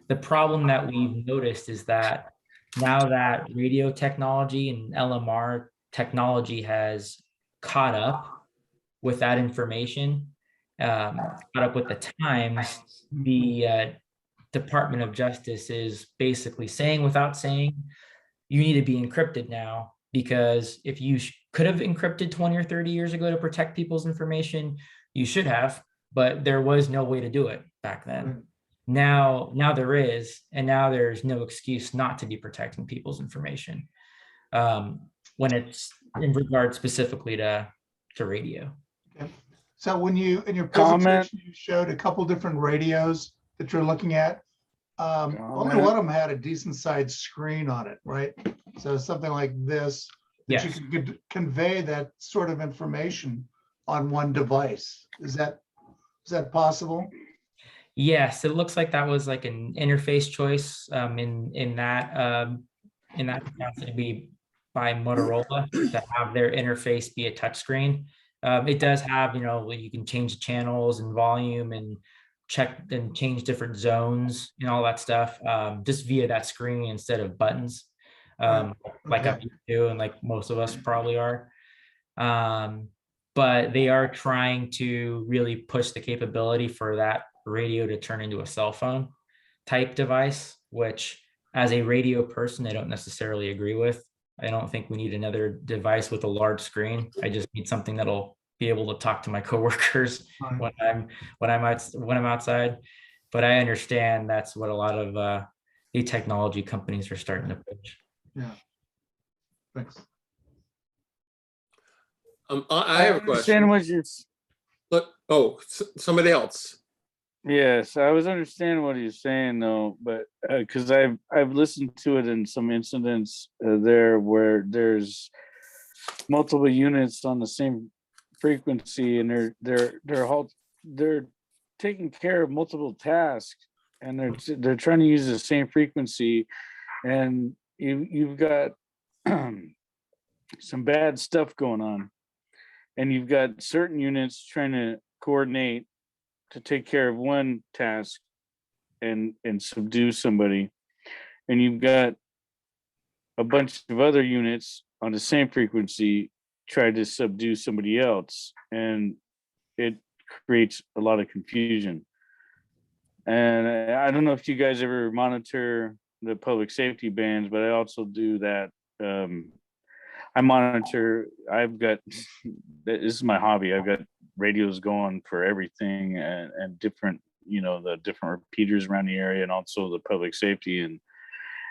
The problem that we've noticed is that now that radio technology and LMR technology has caught up with that information, caught up with the times, the Department of Justice is basically saying without saying, you need to be encrypted now, because if you could have encrypted 20 or 30 years ago to protect people's information, you should have, but there was no way to do it back then. Now there is, and now there's no excuse not to be protecting people's information when it's in regard specifically to radio. Okay. So when you, in your presentation, you showed a couple different radios that you're looking at. Only one of them had a decent sized screen on it, right? So something like this, that Yes. you could convey that sort of information on one device. Is that possible? Yes, it looks like that was like an interface choice in that capacity by Motorola to have their interface be a touchscreen. It does have, you can change the channels and volume and check and change different zones and all that stuff just via that screen instead of buttons, like I'm used to, and like most of us probably are. But they are trying to really push the capability for that radio to turn into a cell phone type device, which as a radio person, I don't necessarily agree with. I don't think we need another device with a large screen. I just need something that'll be able to talk to my coworkers when I'm outside. But I understand that's what a lot of the technology companies are starting to push. Yeah. Thanks. I have a understand question. what you're. Look, somebody else. Yes, I was understanding what he's saying though, but because I've listened to it in some incidents there where there's multiple units on the same frequency, and they're taking care of multiple tasks, and they're trying to use the same frequency, and you've got some bad stuff going on, and you've got certain units trying to coordinate to take care of one task and subdue somebody, and you've got a bunch of other units on the same frequency try to subdue somebody else, and it creates a lot of confusion. And I don't know if you guys ever monitor the public safety bands, but I also do that. I monitor, this is my hobby. I've got radios going for everything, and different, the different repeaters around the area, and also the public safety. And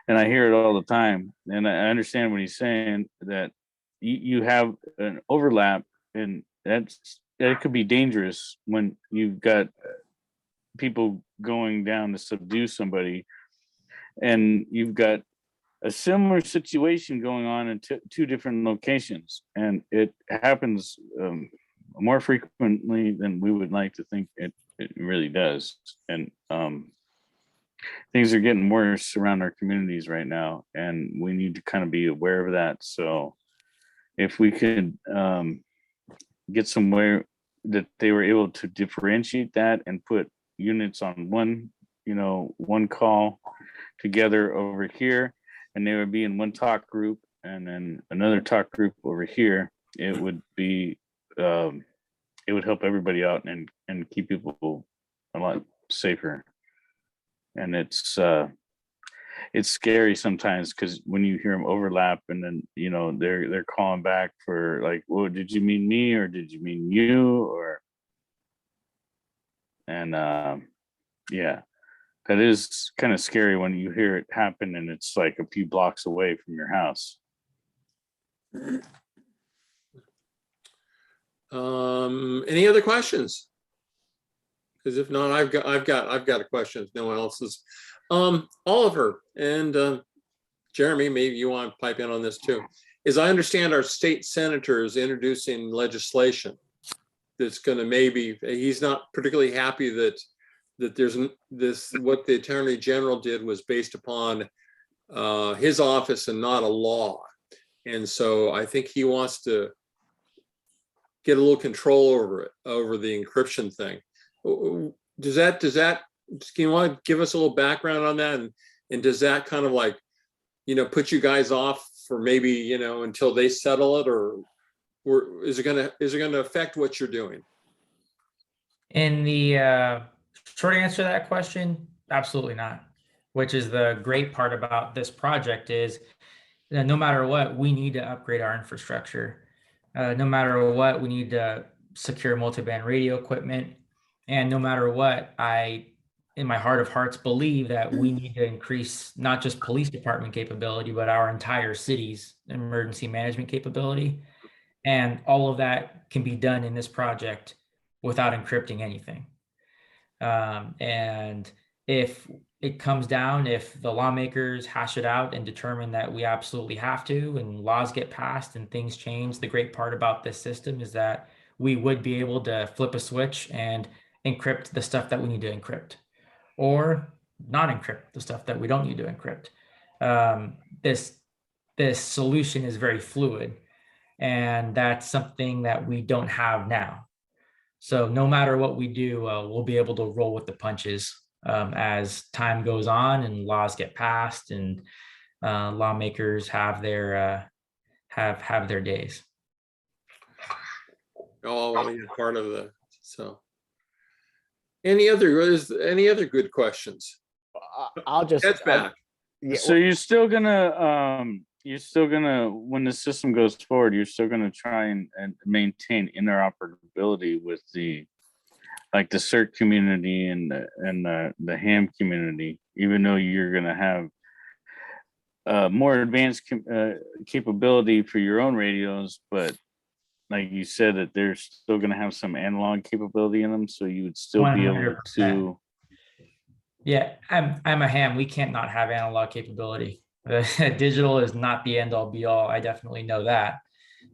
I hear it all the time. And I understand what he's saying, that you have an overlap, and that could be dangerous when you've got people going down to subdue somebody, and you've got a similar situation going on in two different locations, and it happens more frequently than we would like to think it really does. And things are getting worse around our communities right now, and we need to kind of be aware of that. So if we could get somewhere that they were able to differentiate that and put units on one call together over here, and they would be in one talk group, and then another talk group over here, it would be it would help everybody out and keep people a lot safer. And it's scary sometimes, because when you hear them overlap, and then they're calling back for like, well, did you mean me or did you mean you? Yeah, that is kind of scary when you hear it happen and it's like a few blocks away from your house. Any other questions? Because if not, I've got a question if no one else is. Oliver and Jeremy, maybe you want to pipe in on this too. As I understand, our state senator is introducing legislation that's going to he's not particularly happy that there's this, what the Attorney General did was based upon his office and not a law. And so I think he wants to get a little control over the encryption thing. Can you want to give us a little background on that? And does that kind of like, put you guys off for maybe, until they settle it, or is it going to affect what you're doing? In the short answer to that question, absolutely not. Which is the great part about this project, is that no matter what, we need to upgrade our infrastructure. No matter what, we need to secure multiband radio equipment. And no matter what, I, in my heart of hearts, believe that we need to increase not just police department capability, but our entire city's emergency management capability. And all of that can be done in this project without encrypting anything. And if it comes down, if the lawmakers hash it out and determine that we absolutely have to, and laws get passed and things change, the great part about this system is that we would be able to flip a switch and encrypt the stuff that we need to encrypt, or not encrypt the stuff that we don't need to encrypt. This solution is very fluid, and that's something that we don't have now. So no matter what we do, we'll be able to roll with the punches as time goes on and laws get passed and lawmakers have their days. Oh, well, you're part of the, so. Any other good questions? I'll just. That's back. So you're still gonna when the system goes forward, you're still gonna try and maintain interoperability with the like the CERT community and the ham community, even though you're going to have more advanced capability for your own radios, but like you said, that they're still going to have some analog capability in them, so you would still be able 100%. to. Yeah, I'm a ham. We can't not have analog capability. Digital is not the end all be all. I definitely know that.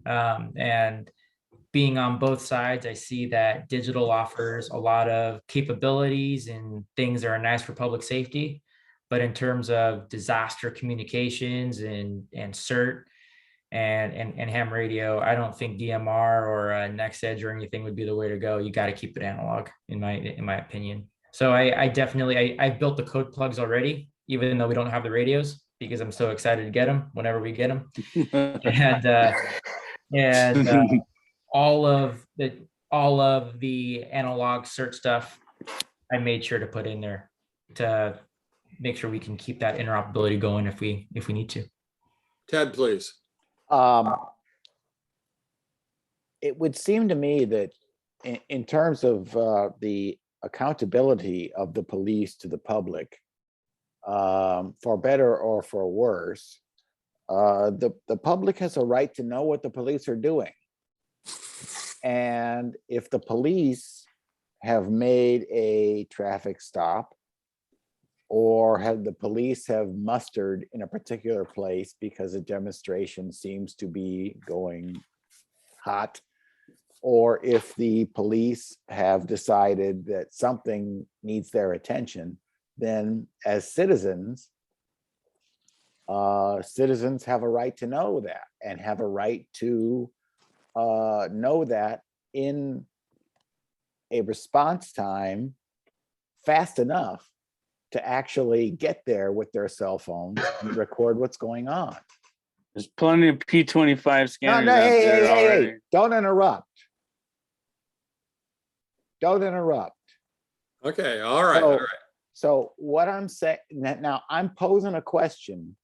And being on both sides, I see that digital offers a lot of capabilities and things that are nice for public safety. But in terms of disaster communications and CERT and ham radio, I don't think DMR or Next Edge or anything would be the way to go. You got to keep it analog, in my opinion. So I definitely I've built the code plugs already, even though we don't have the radios, because I'm so excited to get them whenever we get them. and all of the analog CERT stuff I made sure to put in there to make sure we can keep that interoperability going if we need to. Ted, please. It would seem to me that in terms of the accountability of the police to the public, for better or for worse, the public has a right to know what the police are doing. And if the police have made a traffic stop, or have the police have mustered in a particular place because a demonstration seems to be going hot, or if the police have decided that something needs their attention, then as citizens have a right to know that, and have a right to know that in a response time fast enough to actually get there with their cell phones and record what's going on. There's plenty of P25 scanners No, out hey, there already. hey, don't interrupt. Don't interrupt. Okay, all right, all right. So what I'm saying now, I'm posing a question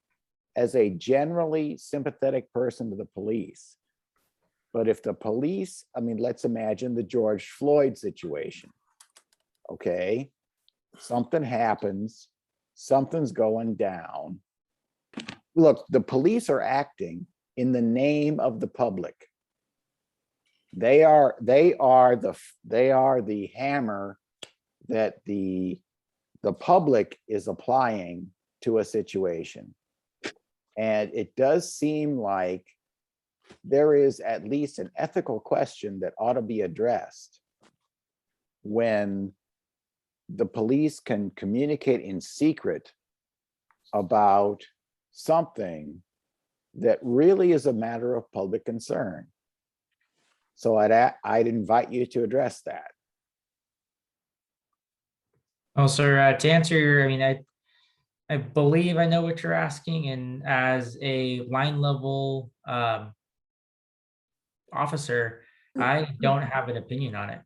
as a generally sympathetic person to the police. But if the police, I mean, let's imagine the George Floyd situation. Okay, something happens, something's going down. Look, the police are acting in the name of the public. They are the hammer that the public is applying to a situation. And it does seem like there is at least an ethical question that ought to be addressed when the police can communicate in secret about something that really is a matter of public concern. So I'd invite you to address that. Oh, sir, to answer your, I mean, I believe I know what you're asking, and as a line level officer, I don't have an opinion on it.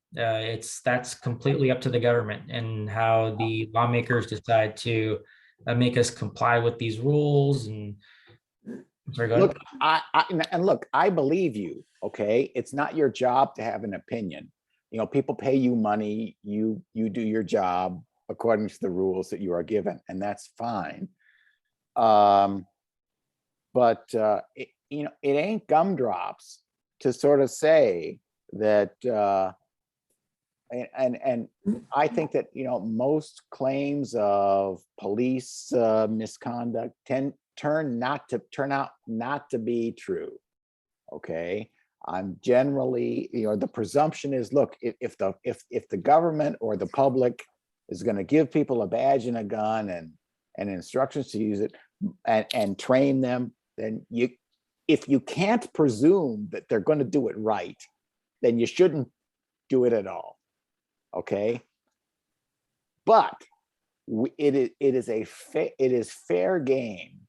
That's completely up to the government and how the lawmakers decide to make us comply with these rules. And sorry, go ahead. Look, I believe you. Okay, it's not your job to have an opinion. You know, people pay you money. You do your job according to the rules that you are given, and that's fine. But it ain't gumdrops to sort of say that, and I think that, most claims of police misconduct turn out not to be true. Okay, I'm generally, the presumption is, look, if the government or the public is going to give people a badge and a gun and instructions to use it and train them, then if you can't presume that they're going to do it right, then you shouldn't do it at all. Okay. But it is fair game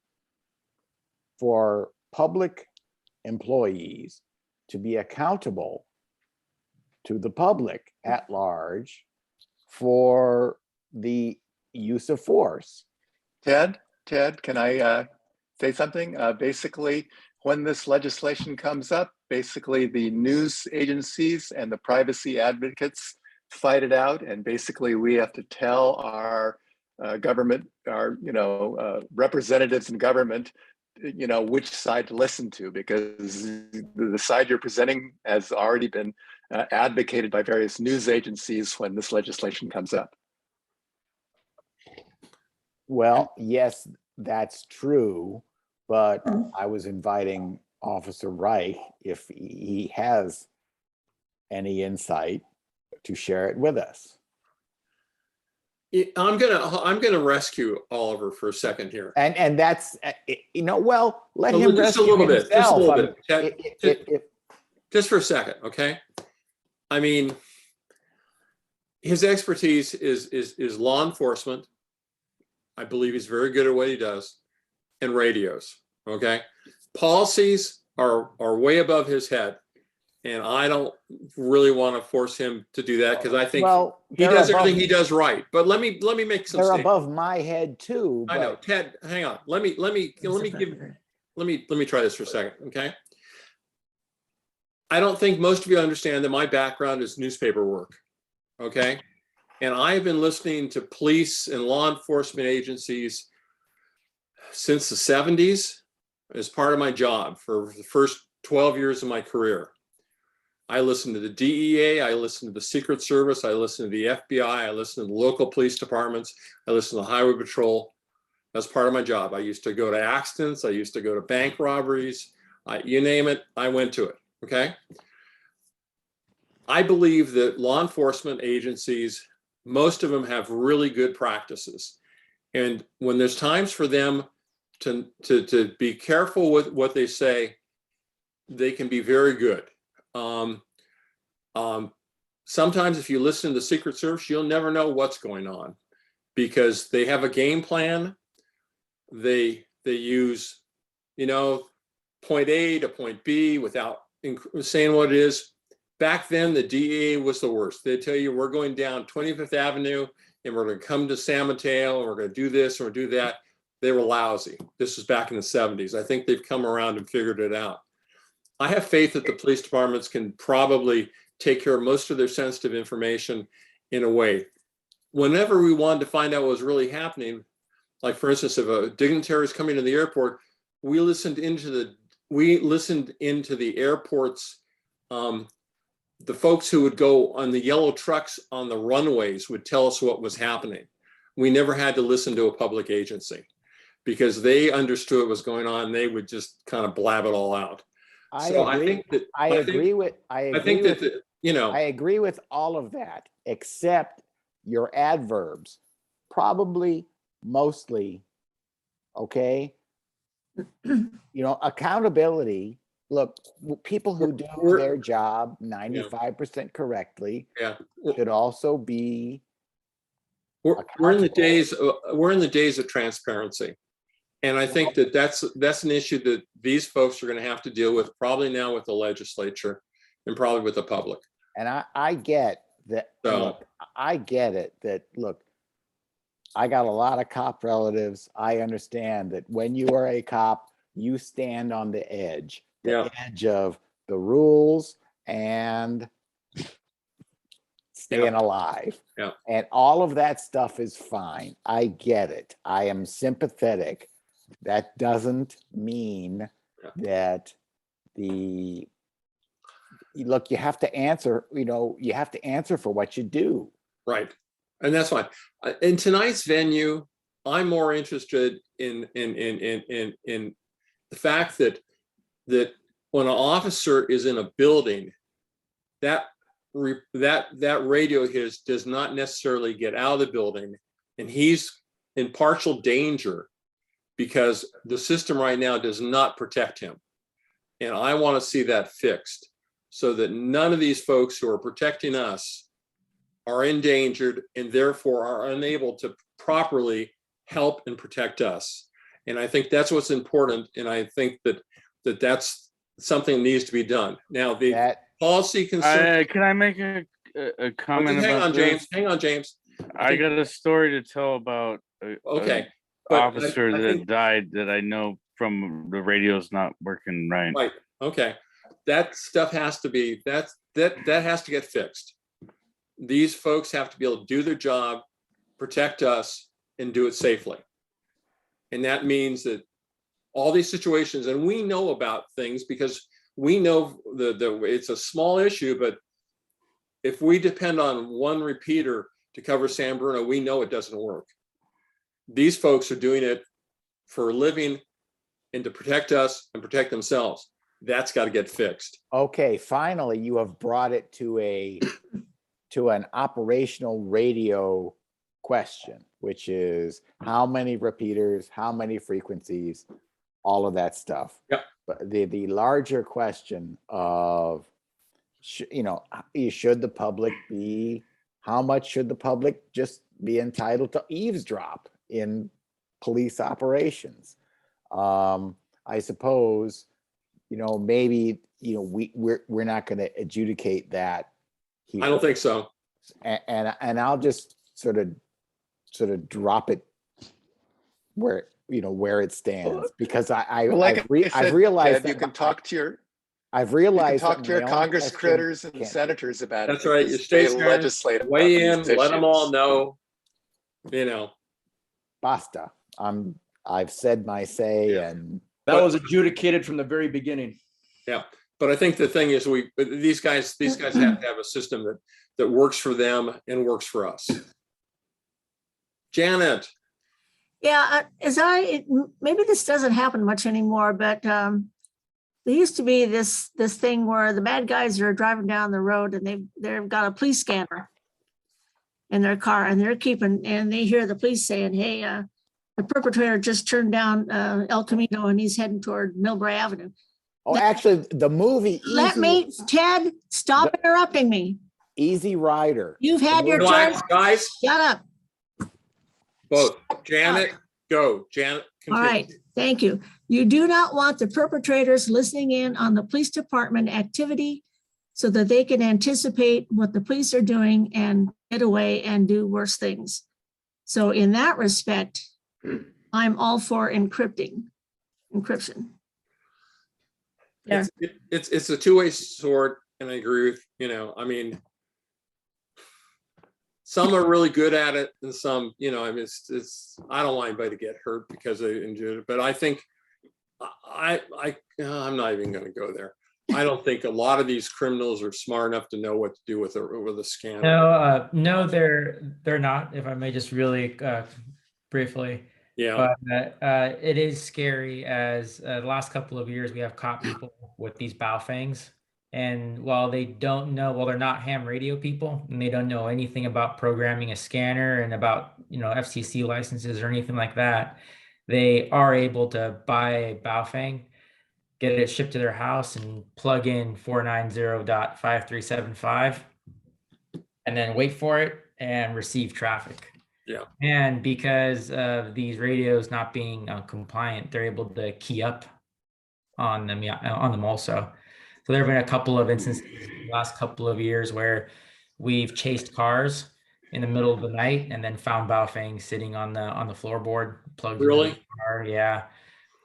for public employees to be accountable to the public at large for the use of force. Ted, can I say something? Basically, when this legislation comes up, basically the news agencies and the privacy advocates fight it out, and basically we have to tell our government, our representatives in government, which side to listen to, because the side you're presenting has already been advocated by various news agencies when this legislation comes up. Well, yes, that's true, but I was inviting Officer Reich, if he has any insight, to share it with us. I'm gonna rescue Oliver for a second here. And that's, well, let Oh, him just a rescue little bit, just a himself. little I mean, bit. Just for a second, okay? I mean, his expertise is law enforcement. I believe he's very good at what he does, and radios, okay? Policies are way above his head, and I don't really want to force him to do that, because I think he does everything he does right. But let me make some they're statements. above my head too. I know, Ted, hang on. Let me try this for a second, okay? I don't think most of you understand that my background is newspaper work, okay? And I've been listening to police and law enforcement agencies since the 70s as part of my job for the first 12 years of my career. I listened to the DEA, I listened to the Secret Service, I listened to the FBI, I listened to the local police departments, I listened to the Highway Patrol. That's part of my job. I used to go to accidents, I used to go to bank robberies, you name it, I went to it, okay? I believe that law enforcement agencies, most of them have really good practices. And when there's times for them to be careful with what they say, they can be very good. Sometimes if you listen to the Secret Service, you'll never know what's going on, because they have a game plan. They use, point A to point B without saying what it is. Back then, the DEA was the worst. They'd tell you, we're going down 25th Avenue and we're going to come to San Mateo and we're going to do this and we're going to do that. They were lousy. This was back in the 70s. I think they've come around and figured it out. I have faith that the police departments can probably take care of most of their sensitive information in a way. Whenever we wanted to find out what was really happening, like for instance, if a dignitary is coming to the airport, we listened into the airport's, the folks who would go on the yellow trucks on the runways would tell us what was happening. We never had to listen to a public agency because they understood what was going on. They would just kind of blab it all out. I agree with all of that, except your adverbs, probably, mostly, okay? Accountability. Look, people who do their job 95% correctly should also be. We're in the days of transparency, and I think that's an issue that these folks are going to have to deal with, probably now with the legislature and probably with the public. And I get that. So, look, I get it. That look, I got a lot of cop relatives. I understand that when you are a cop, you stand on the edge. The edge of the rules and staying alive. Yeah. And all of that stuff is fine. I get it. I am sympathetic. That doesn't mean that you have to answer, you have to answer for what you do. Right. And that's fine. In tonight's venue, I'm more interested in the fact that when an officer is in a building, that radio of his does not necessarily get out of the building, and he's in partial danger because the system right now does not protect him. And I want to see that fixed so that none of these folks who are protecting us are endangered and therefore are unable to properly help and protect us. And I think that's what's important. And I think that's something that needs to be done. Now, the policy concern. Can I make a comment? Hang on, James. I got a story to tell about an officer that died that I know from the radio's not working right. Right. Okay. That stuff has to be that has to get fixed. these folks have to be able to do their job, protect us, and do it safely. And that means that all these situations, and we know about things because we know it's a small issue, but if we depend on one repeater to cover San Bruno, we know it doesn't work. These folks are doing it for a living and to protect us and protect themselves. That's got to get fixed. Okay, finally, you have brought it to an operational radio question, which is how many repeaters, how many frequencies, all of that stuff. Yep. But the larger question of, you know, should the public be, how much should the public just be entitled to eavesdrop in police operations? I suppose, you know, maybe, you know, we're not going to adjudicate that here. I don't think so. And I'll just sort of drop it where, you know, where it stands, because I've realized Ted, you can talk to your I've realized talk to your Congress question critters and can't- senators about That's it. right. because Your state they senators legislate weigh in, about these let them all issues. know, you know. Basta. I've said my say, Yeah. and That was adjudicated from the very beginning. Yeah, but I think the thing is, these guys have to have a system that works for them and works for us. Janet, Yeah, maybe this doesn't happen much anymore, but there used to be this thing where the bad guys are driving down the road and they've got a police scanner in their car, and they hear the police saying, "Hey, the perpetrator just turned down El Camino and he's heading toward Millbrae Avenue." actually, the movie Ted, stop interrupting me. Easy Rider. You've had your turn. relax, guys. Shut up. Both. Janet, go. Janet, All continue. right, thank you. You do not want the perpetrators listening in on the police department activity so that they can anticipate what the police are doing and get away and do worse things. So in that respect, I'm all for encryption. Yeah. It's a two-way sword, and I agree with, you know, I mean, some are really good at it, and some, you know, I mean, I don't want anybody to get hurt because they enjoyed it, but I think I'm not even going to go there. I don't think a lot of these criminals are smart enough to know what to do with a scanner. No, they're not. If I may just really briefly, Yeah, but it is scary. As the last couple of years, we have caught people with these bow fangs, and while they're not ham radio people, and they don't know anything about programming a scanner and about, you know, FCC licenses or anything like that, they are able to buy a bow fang, get it shipped to their house, and plug in 490.5375, and then wait for it and receive traffic. Yeah. And because of these radios not being compliant, they're able to key up on them also. So there have been a couple of instances in the last couple of years where we've chased cars in the middle of the night and then found Baofeng sitting on the floorboard, plugged into Really? the car. Yeah.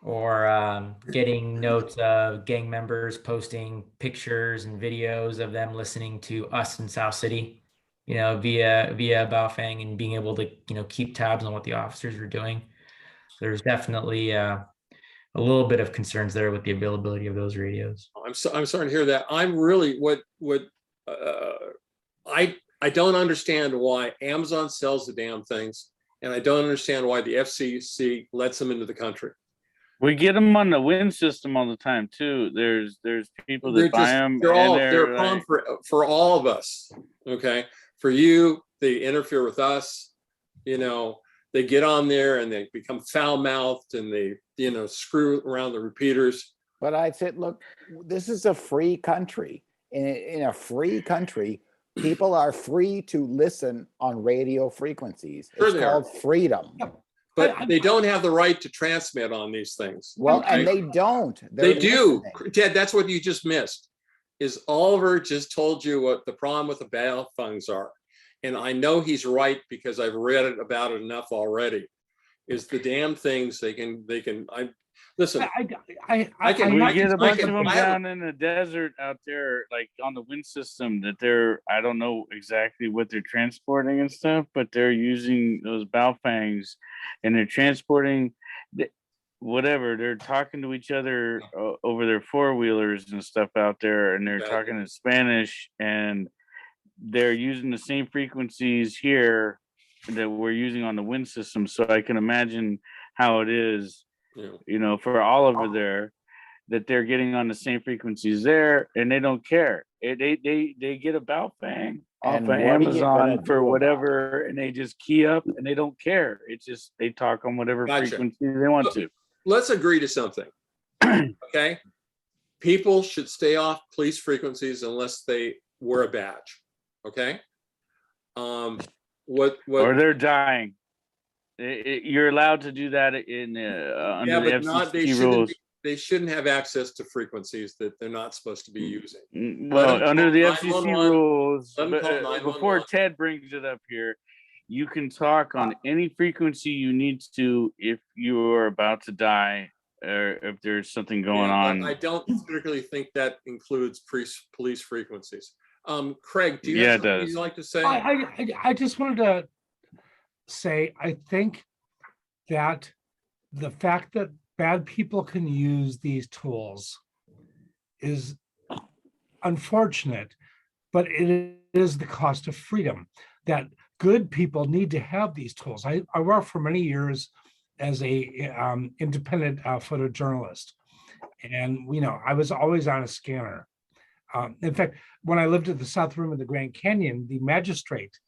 Or getting notes of gang members posting pictures and videos of them listening to us in South City, you know, via Baofeng, and being able to, you know, keep tabs on what the officers are doing. There's definitely a little bit of concerns there with the availability of those radios. I'm starting to hear that. I'm really I don't understand why Amazon sells the damn things, and I don't understand why the FCC lets them into the country. We get them on the wind system all the time too. There's people that buy them. They're a problem for all of us. Okay, for you, they interfere with us. You know, they get on there and they become foul-mouthed, and they, you know, screw around the repeaters. But I said, look, this is a free country. In a free country, people are free to listen on radio frequencies. Sure It's they are. called freedom. But they don't have the right to transmit on these things. Well, okay? and they don't. They They're do. listening. Ted, that's what you just missed. Is Oliver just told you what the problem with the bail funds are. And I know he's right because I've read about it enough already. Is the damn things Listen, I can- We might get just a bunch make of a them I have a- down in the desert out there, like on the wind system that they're, I don't know exactly what they're transporting and stuff, but they're using those Baofangs and they're transporting whatever. They're talking to each other over their four-wheelers and stuff out there, and they're Okay. talking in Spanish, and they're using the same frequencies here that we're using on the wind system. So I can imagine how it is, Yeah. for Oliver there, that they're getting on the same frequencies there, and they don't care. They get a Baofeng off And of what are you gonna Amazon do for about whatever, and they just key up and they don't care. It's just they talk on whatever Gotcha. frequency they want to. Let's agree to something. Okay. People should stay off police frequencies unless they wear a badge. Okay. What Or they're dying. You're allowed to do that in under the FCC rules. They shouldn't have access to frequencies that they're not supposed to be using. Well, them under call the FCC 911. rules, Let them call but, 911. before Ted brings it up here, you can talk on any frequency you need to if you are about to die or if there's something going Yeah, on. but I don't particularly think that includes police frequencies. Craig, do you Yeah, have it something does. you'd like to say? I just wanted to say, I think that the fact that bad people can use these tools is unfortunate, but it is the cost of freedom, that good people need to have these tools. I worked for many years as a independent photojournalist, and I was always on a scanner. In fact, when I lived at the South Rim of the Grand Canyon, the magistrate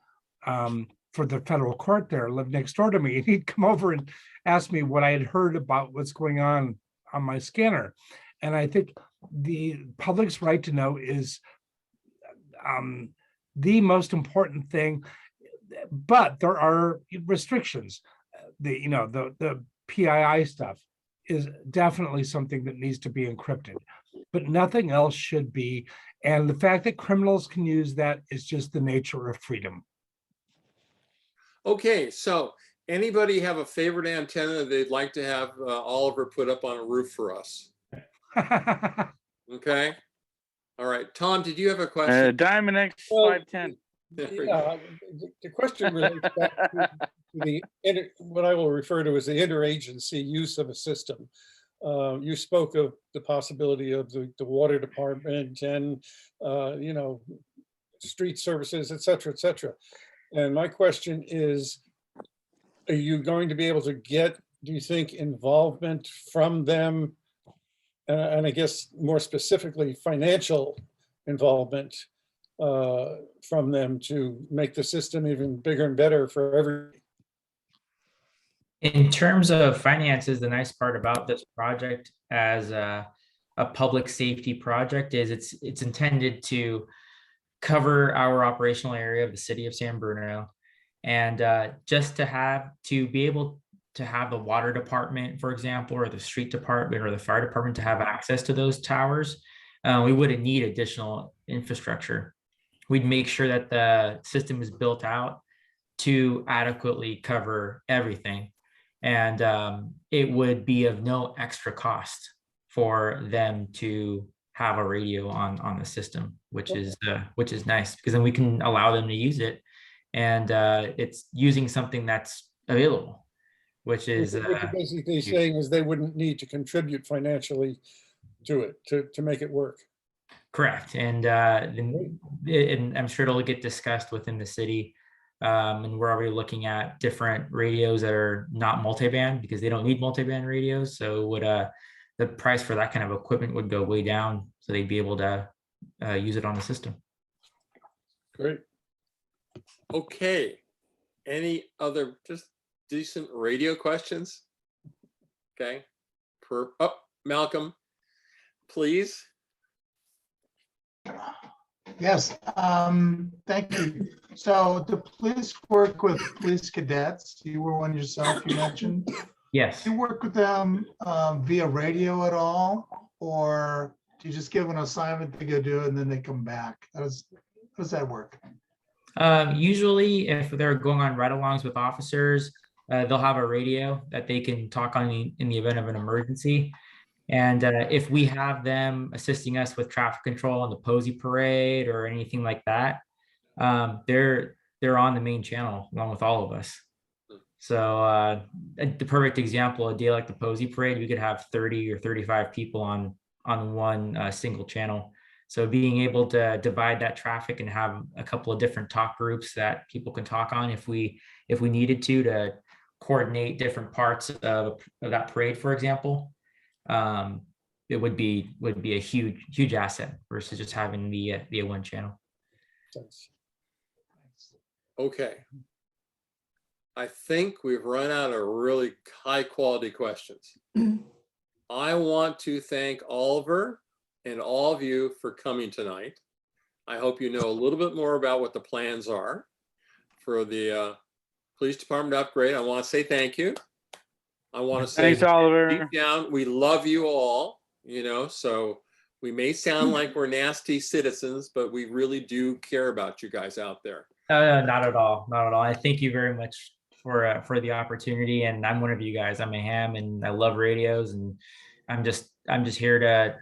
for the federal court there lived next door to me, and he'd come over and ask me what I had heard about what's going on my scanner. And I think the public's right to know is the most important thing, but there are restrictions. The PII stuff is definitely something that needs to be encrypted, but nothing else should be. And the fact that criminals can use that is just the nature of freedom. Okay, so anybody have a favorite antenna they'd like to have Oliver put up on a roof for us? Okay. All right. Tom, did you have a question? Diamond X Well, 510. Yeah, the question relates back to what I will refer to as the interagency use of a system. You spoke of the possibility of the water department and, street services, et cetera, et cetera. And my question is, are you going to be able to get, do you think, involvement from them? And I guess more specifically, financial involvement from them to make the system even bigger and better for everybody? In terms of finances, the nice part about this project as a public safety project is it's intended to cover our operational area of the city of San Bruno. And just to be able to have the water department, for example, or the street department or the fire department to have access to those towers, we wouldn't need additional infrastructure. We'd make sure that the system is built out to adequately cover everything. And it would be of no extra cost for them to have a radio on the system, which is nice, because then we can allow them to use it, and it's using something that's available, which is What you're basically saying is they wouldn't need to contribute financially to it to make it work. correct. And I'm sure it'll get discussed within the city. And we're already looking at different radios that are not multiband, because they don't need multiband radios. So the price for that kind of equipment would go way down, so they'd be able to use it on the system. Great. Okay. Any other just decent radio questions? Okay. Malcolm, please. Yes, thank you. So the police work with police cadets. You were one yourself, you mentioned. Yes. Do you work with them via radio at all? Or do you just give an assignment to go do it and then they come back? How does that work? Usually if they're going on ride-alongs with officers, they'll have a radio that they can talk on in the event of an emergency. And if we have them assisting us with traffic control on the Posey Parade or anything like that, they're on the main channel along with all of us. So the perfect example, a day like the Posey Parade, we could have 30 or 35 people on one single channel. So being able to divide that traffic and have a couple of different talk groups that people can talk on if we needed to coordinate different parts of that parade, for example, it would be a huge asset versus just having the one channel. Okay. I think we've run out of really high quality questions. I want to thank Oliver and all of you for coming tonight. I hope you know a little bit more about what the plans are for the police department upgrade. I want to say thank you. I want to say Thanks, Oliver. deep down, we love you all, so we may sound like we're nasty citizens, but we really do care about you guys out there. Not at all. Not at all. I thank you very much for the opportunity. And I'm one of you guys. I'm a ham and I love radios, and I'm just here to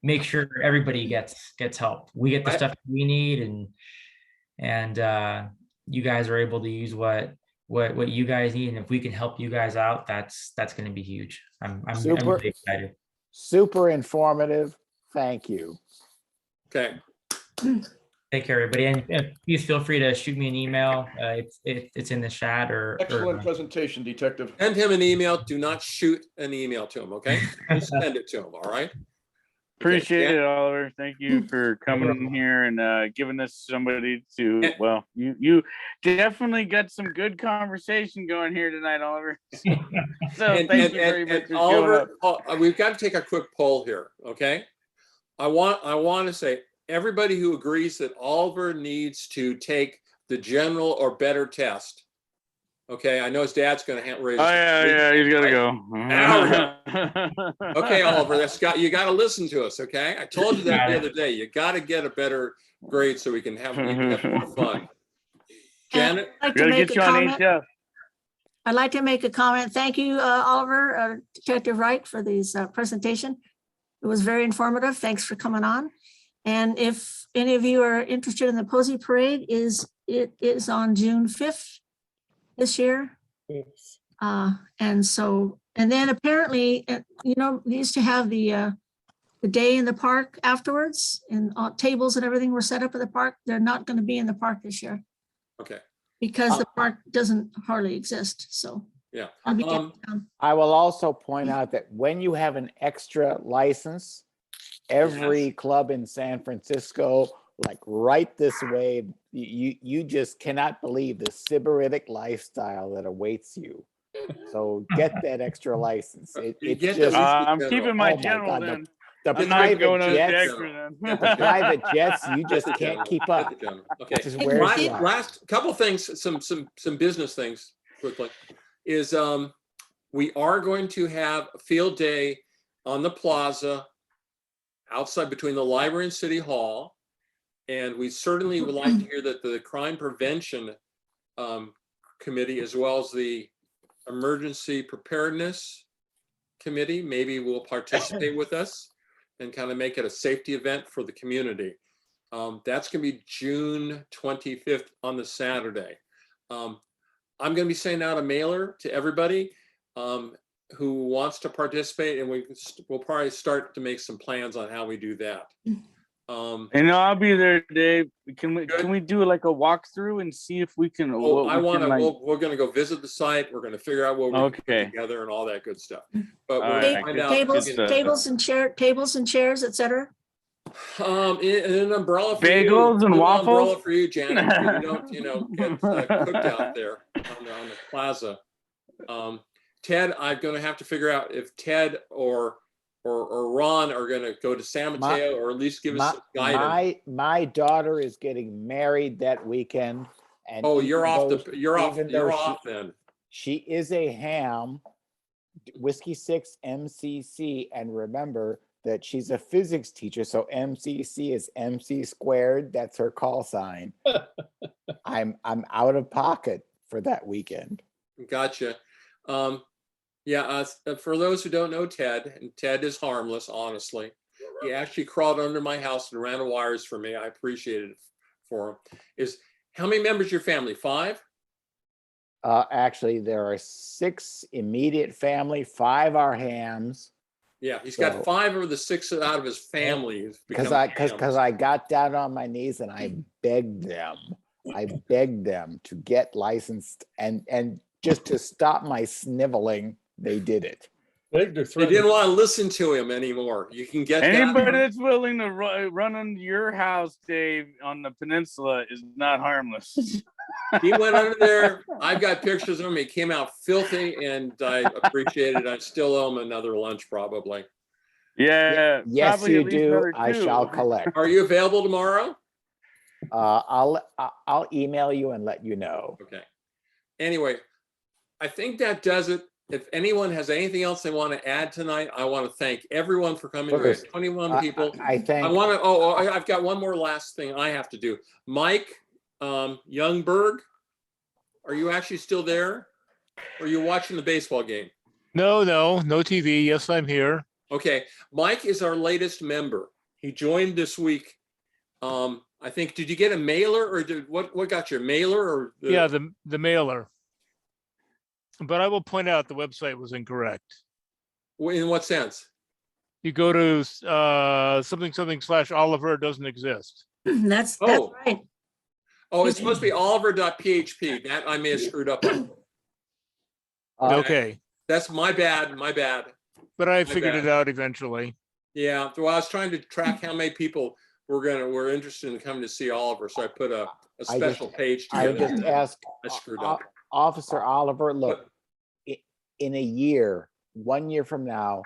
make sure everybody gets help. We get the stuff we need, and you guys are able to use what you guys need. And if we can help you guys out, that's going to be huge. I'm really excited. Super informative. Thank you. Okay. Take care, everybody, and please feel free to shoot me an email. It's in the chat or Excellent presentation, Detective. Send him an email. Do not shoot an email to him, okay? Just send it to him, all right? Appreciate it, Oliver. Thank you for coming in here and giving us somebody to, well, you definitely got some good conversation going here tonight, Oliver. So thank you very much for Oliver, we've got to take a quick poll here, okay? I want to say, everybody who agrees that Oliver needs to take the general or better test. Okay, I know his dad's going to raise. Oh yeah, he's got to go. Okay, Oliver, you got to listen to us. Okay, I told you that the other day. You got to get a better grade so we can have more fun. Janet, I'd like to make a comment. Thank you, Oliver, Detective Wright, for this presentation. It was very informative. Thanks for coming on. And if any of you are interested in the Posey Parade, it is on June 5th this year. And then apparently, we used to have the day in the park afterwards, and tables and everything were set up at the park. They're not going to be in the park this year. Okay. Because the park doesn't hardly exist. So yeah. I will also point out that when you have an extra license, every club in San Francisco, like right this way, you just cannot believe the sybaritic lifestyle that awaits you. So get that extra license. It's just, I'm keeping my general then. The private jets, you just can't keep up. Okay. Last couple things, some business things quickly, is we are going to have a field day on the plaza outside between the library and City Hall. And we certainly would like to hear that the crime prevention committee, as well as the emergency preparedness committee, maybe will participate with us and kind of make it a safety event for the community. That's going to be June 25th on the Saturday. I'm going to be sending out a mailer to everybody who wants to participate, and we'll probably start to make some plans on how we do that. And I'll be there, Dave. Can we do like a walkthrough and see if we can? We're going to go visit the site. We're going to figure out what we're going to do together and all that good stuff. But we're going to tables and chairs, etc. An umbrella for bagels you. And waffles. Umbrella for you, Janet. You don't, get cooked out there on the plaza. Ted, I'm going to have to figure out if Ted or Ron are going to go to San Mateo, or at least give us some guidance. My daughter is getting married that weekend, and you're off then. She is a ham, Whiskey 6 MCC, and remember that she's a physics teacher, so MCC is MC squared. That's her call sign. I'm out of pocket for that weekend. Gotcha. Yeah, for those who don't know Ted, and Ted is harmless, honestly. He actually crawled under my house and ran the wires for me. I appreciated it for him. How many members of your family? 5? Actually, there are 6 immediate family, 5 are hams. Yeah, he's got 5 of the 6 out of his family. Because I got down on my knees and I begged them. I begged them to get licensed, and just to stop my sniveling, they did it. They didn't want to listen to him anymore. You can get anybody that. that's willing to run into your house, Dave, on the peninsula is not harmless. He went under there. I've got pictures of him. He came out filthy, and I appreciate it. I still owe him another lunch, probably. Yeah. Yes, you do. I shall collect. Are you available tomorrow? I'll email you and let you know. Okay. Anyway, I think that does it. If anyone has anything else they want to add tonight, I want to thank everyone for coming. We have 21 people. I've got one more last thing I have to do. Mike Youngberg, are you actually still there? Or are you watching the baseball game? No TV. Yes, I'm here. Okay. Mike is our latest member. He joined this week. I think, did you get a mailer, or what got your mailer? Or yeah, the mailer. But I will point out the website was incorrect. In what sense? You go to something/Oliver, doesn't exist. That's right. Oh, it's supposed to be oliver.php. That I may have screwed up on. Okay. That's my bad. But I figured it out eventually. Yeah. Well, I was trying to track how many people were interested in coming to see Oliver, so I put a special page together. I just asked I screwed up. Officer Oliver, look, in a year, 1 year from now,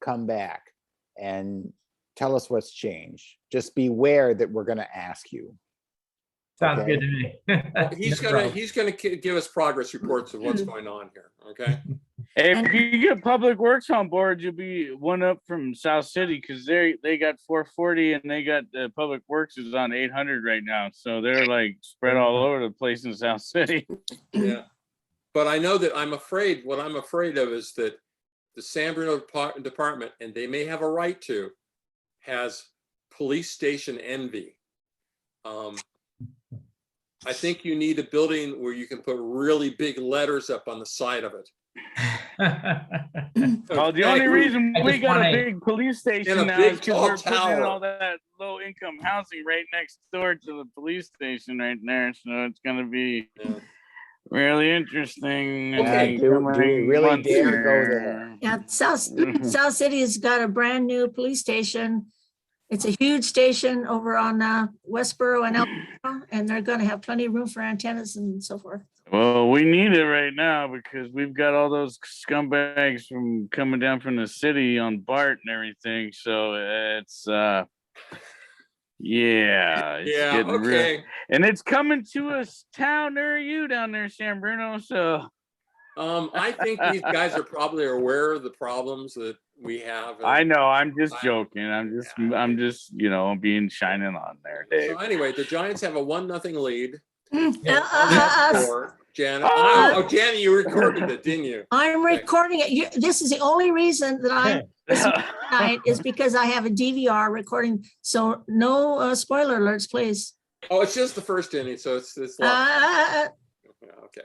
come back and tell us what's changed. Just beware that we're going to ask you. Sounds good to me. He's gonna give us progress reports of what's going on here. Okay. If you get Public Works on board, you'll be one up from South City, because they got 440 and they got Public Works is on 800 right now, so they're like spread all over the place in South City. Yeah, but I know that what I'm afraid of is that the San Bruno Department, and they may have a right to, has police station envy. I think you need a building where you can put really big letters up on the side of it. Well, the only reason we got a big police station now is because we're putting in all that low-income housing right next door to the police station right there. So it's going to be really interesting. Okay. Do we really dare go there? Yeah, South City has got a brand new police station. It's a huge station over on Westboro and Elmore, and they're going to have plenty of room for antennas and so forth. Well, we need it right now because we've got all those scumbags from coming down from the city on BART and everything. So it's it's getting okay. real. And it's coming to a town near you down there, San Bruno. So I think these guys are probably aware of the problems that we have. I know. I'm just joking. I'm just being shining on there, Dave. So anyway, the Giants have a 1-0 lead. Janet. Janet, you recorded it, didn't you? I'm recording it. This is the only reason that I'm tonight is because I have a DVR recording. So no spoiler alerts, please. Oh, it's just the first inning, so it's okay.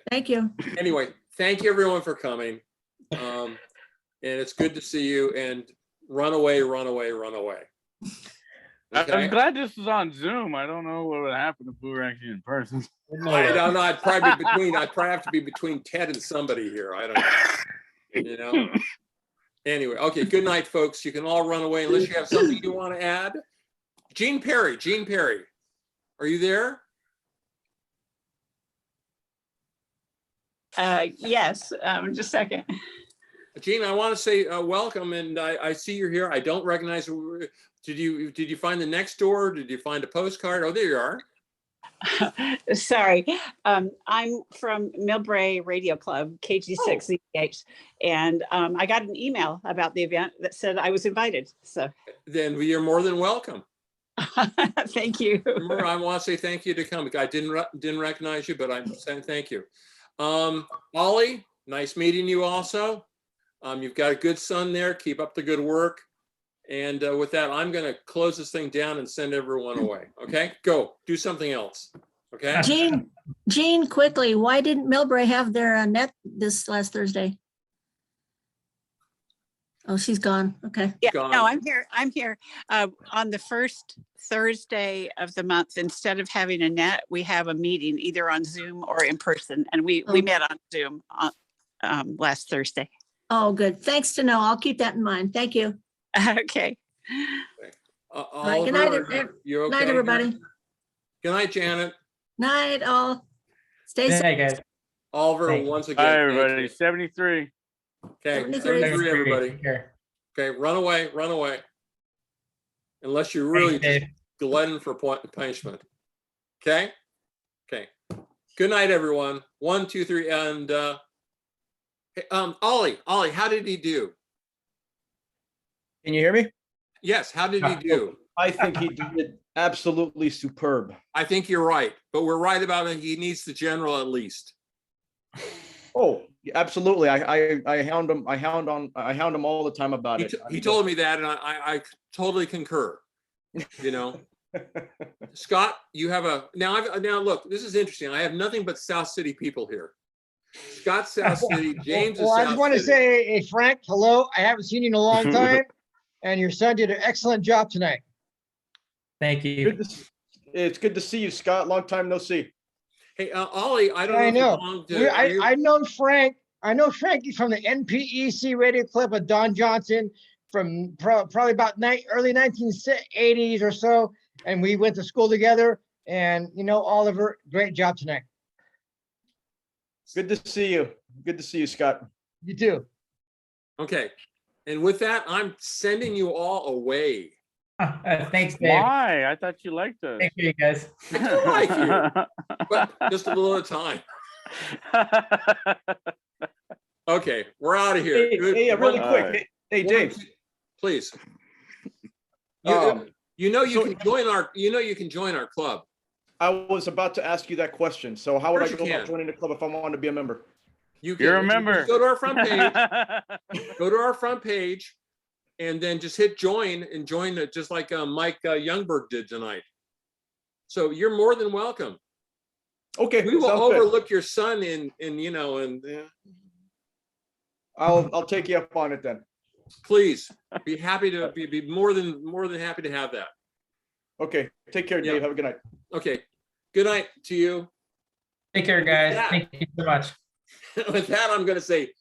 Thank you. Anyway, thank you everyone for coming. And it's good to see you. And run away. Okay. I'm glad this was on Zoom. I don't know what would happen if we were actually in person. I don't know. I'd probably have to be between Ted and somebody here. I don't know. Anyway, okay. Good night, folks. You can all run away unless you have something you want to add. Gene Perry, are you there? Yes. Just a second. Gene, I want to say welcome, and I see you're here. I don't recognize. Did you find the next door? Did you find a postcard? Oh, there you are. Sorry. I'm from Millbrae Radio Club, KG6ZH, and I got an email about the event that said I was invited. So then you're more than welcome. Thank you. Remember, I want to say thank you to come. I didn't recognize you, but I'm saying thank you. Ollie, Nice meeting you also. You've got a good son there. Keep up the good work. And with that, I'm going to close this thing down and send everyone away. Okay, go do something else. Okay. Jean, quickly, why didn't Millbrae have their net this last Thursday? Oh, she's gone. Okay. Yeah, Gone. no, I'm here. I'm here. On the first Thursday of the month, instead of having a net, we have a meeting either on Zoom or in person. And we met on Zoom last Thursday. Oh, good. Thanks to know. I'll keep that in mind. Thank you. Okay. All right, good night, Oliver, you okay? night, everybody. Good night, Janet. Night, all. Stay Good safe. night, guys. Oliver, Thanks. once again. Bye, thank everybody. you. 73. Okay, 73. 73, everybody. Take care. Okay, run away, run away. Unless you're really Thanks, just Dave. glutton for punishment. Okay? Okay. Good night, everyone. 1, 2, 3, and hey, Ollie, how did he do? Can you hear me? Yes, how did he do? I think he did absolutely superb. I think you're right, but we're right about it. He needs the general at least. Oh, absolutely. I hound him. I hound him all the time about it. He told me that, and I totally concur. You know, Scott, you have a now look. This is interesting. I have nothing but South City people here. Scott, South City. James is Well, I South just want to City. say, hey, Frank, hello. I haven't seen you in a long time, and your son did an excellent job tonight. Thank you. It's good to see you, Scott. Long time no see. Hey, Ollie, I don't know. I if you know. belong to- are you- I've known Frank. I know Frankie from the NPEC radio clip of Don Johnson from probably about early 1980s or so, and we went to school together. And you know, Oliver, great job tonight. Good to see you. Good to see you, Scott. You too. Okay, and with that, I'm sending you all away. Thanks, Dave. Why? I thought you liked us. Thank you, guys. I do like you, but just a little at a time. Okay, we're out of here. Hey, Good. really One- quick. Hey, James. Please. Um, You know so- you can join our. You know you can join our club. I was about to ask you that question. So how would I Of go course you about can. joining the club if I wanted to be a member? You You're a you member. just go to our front page. Go to our front page, and then just hit join and join it, just like Mike Youngberg did tonight. So you're more than welcome. Okay, We will sounds good. overlook your son in you know, and I'll take you up on it then. please be happy to be more than happy to have that. Okay, take care, Yeah. Dave. Have a good night. Okay. Good night to you. Take care, guys. Yeah. Thank you so much. With that, I'm going to say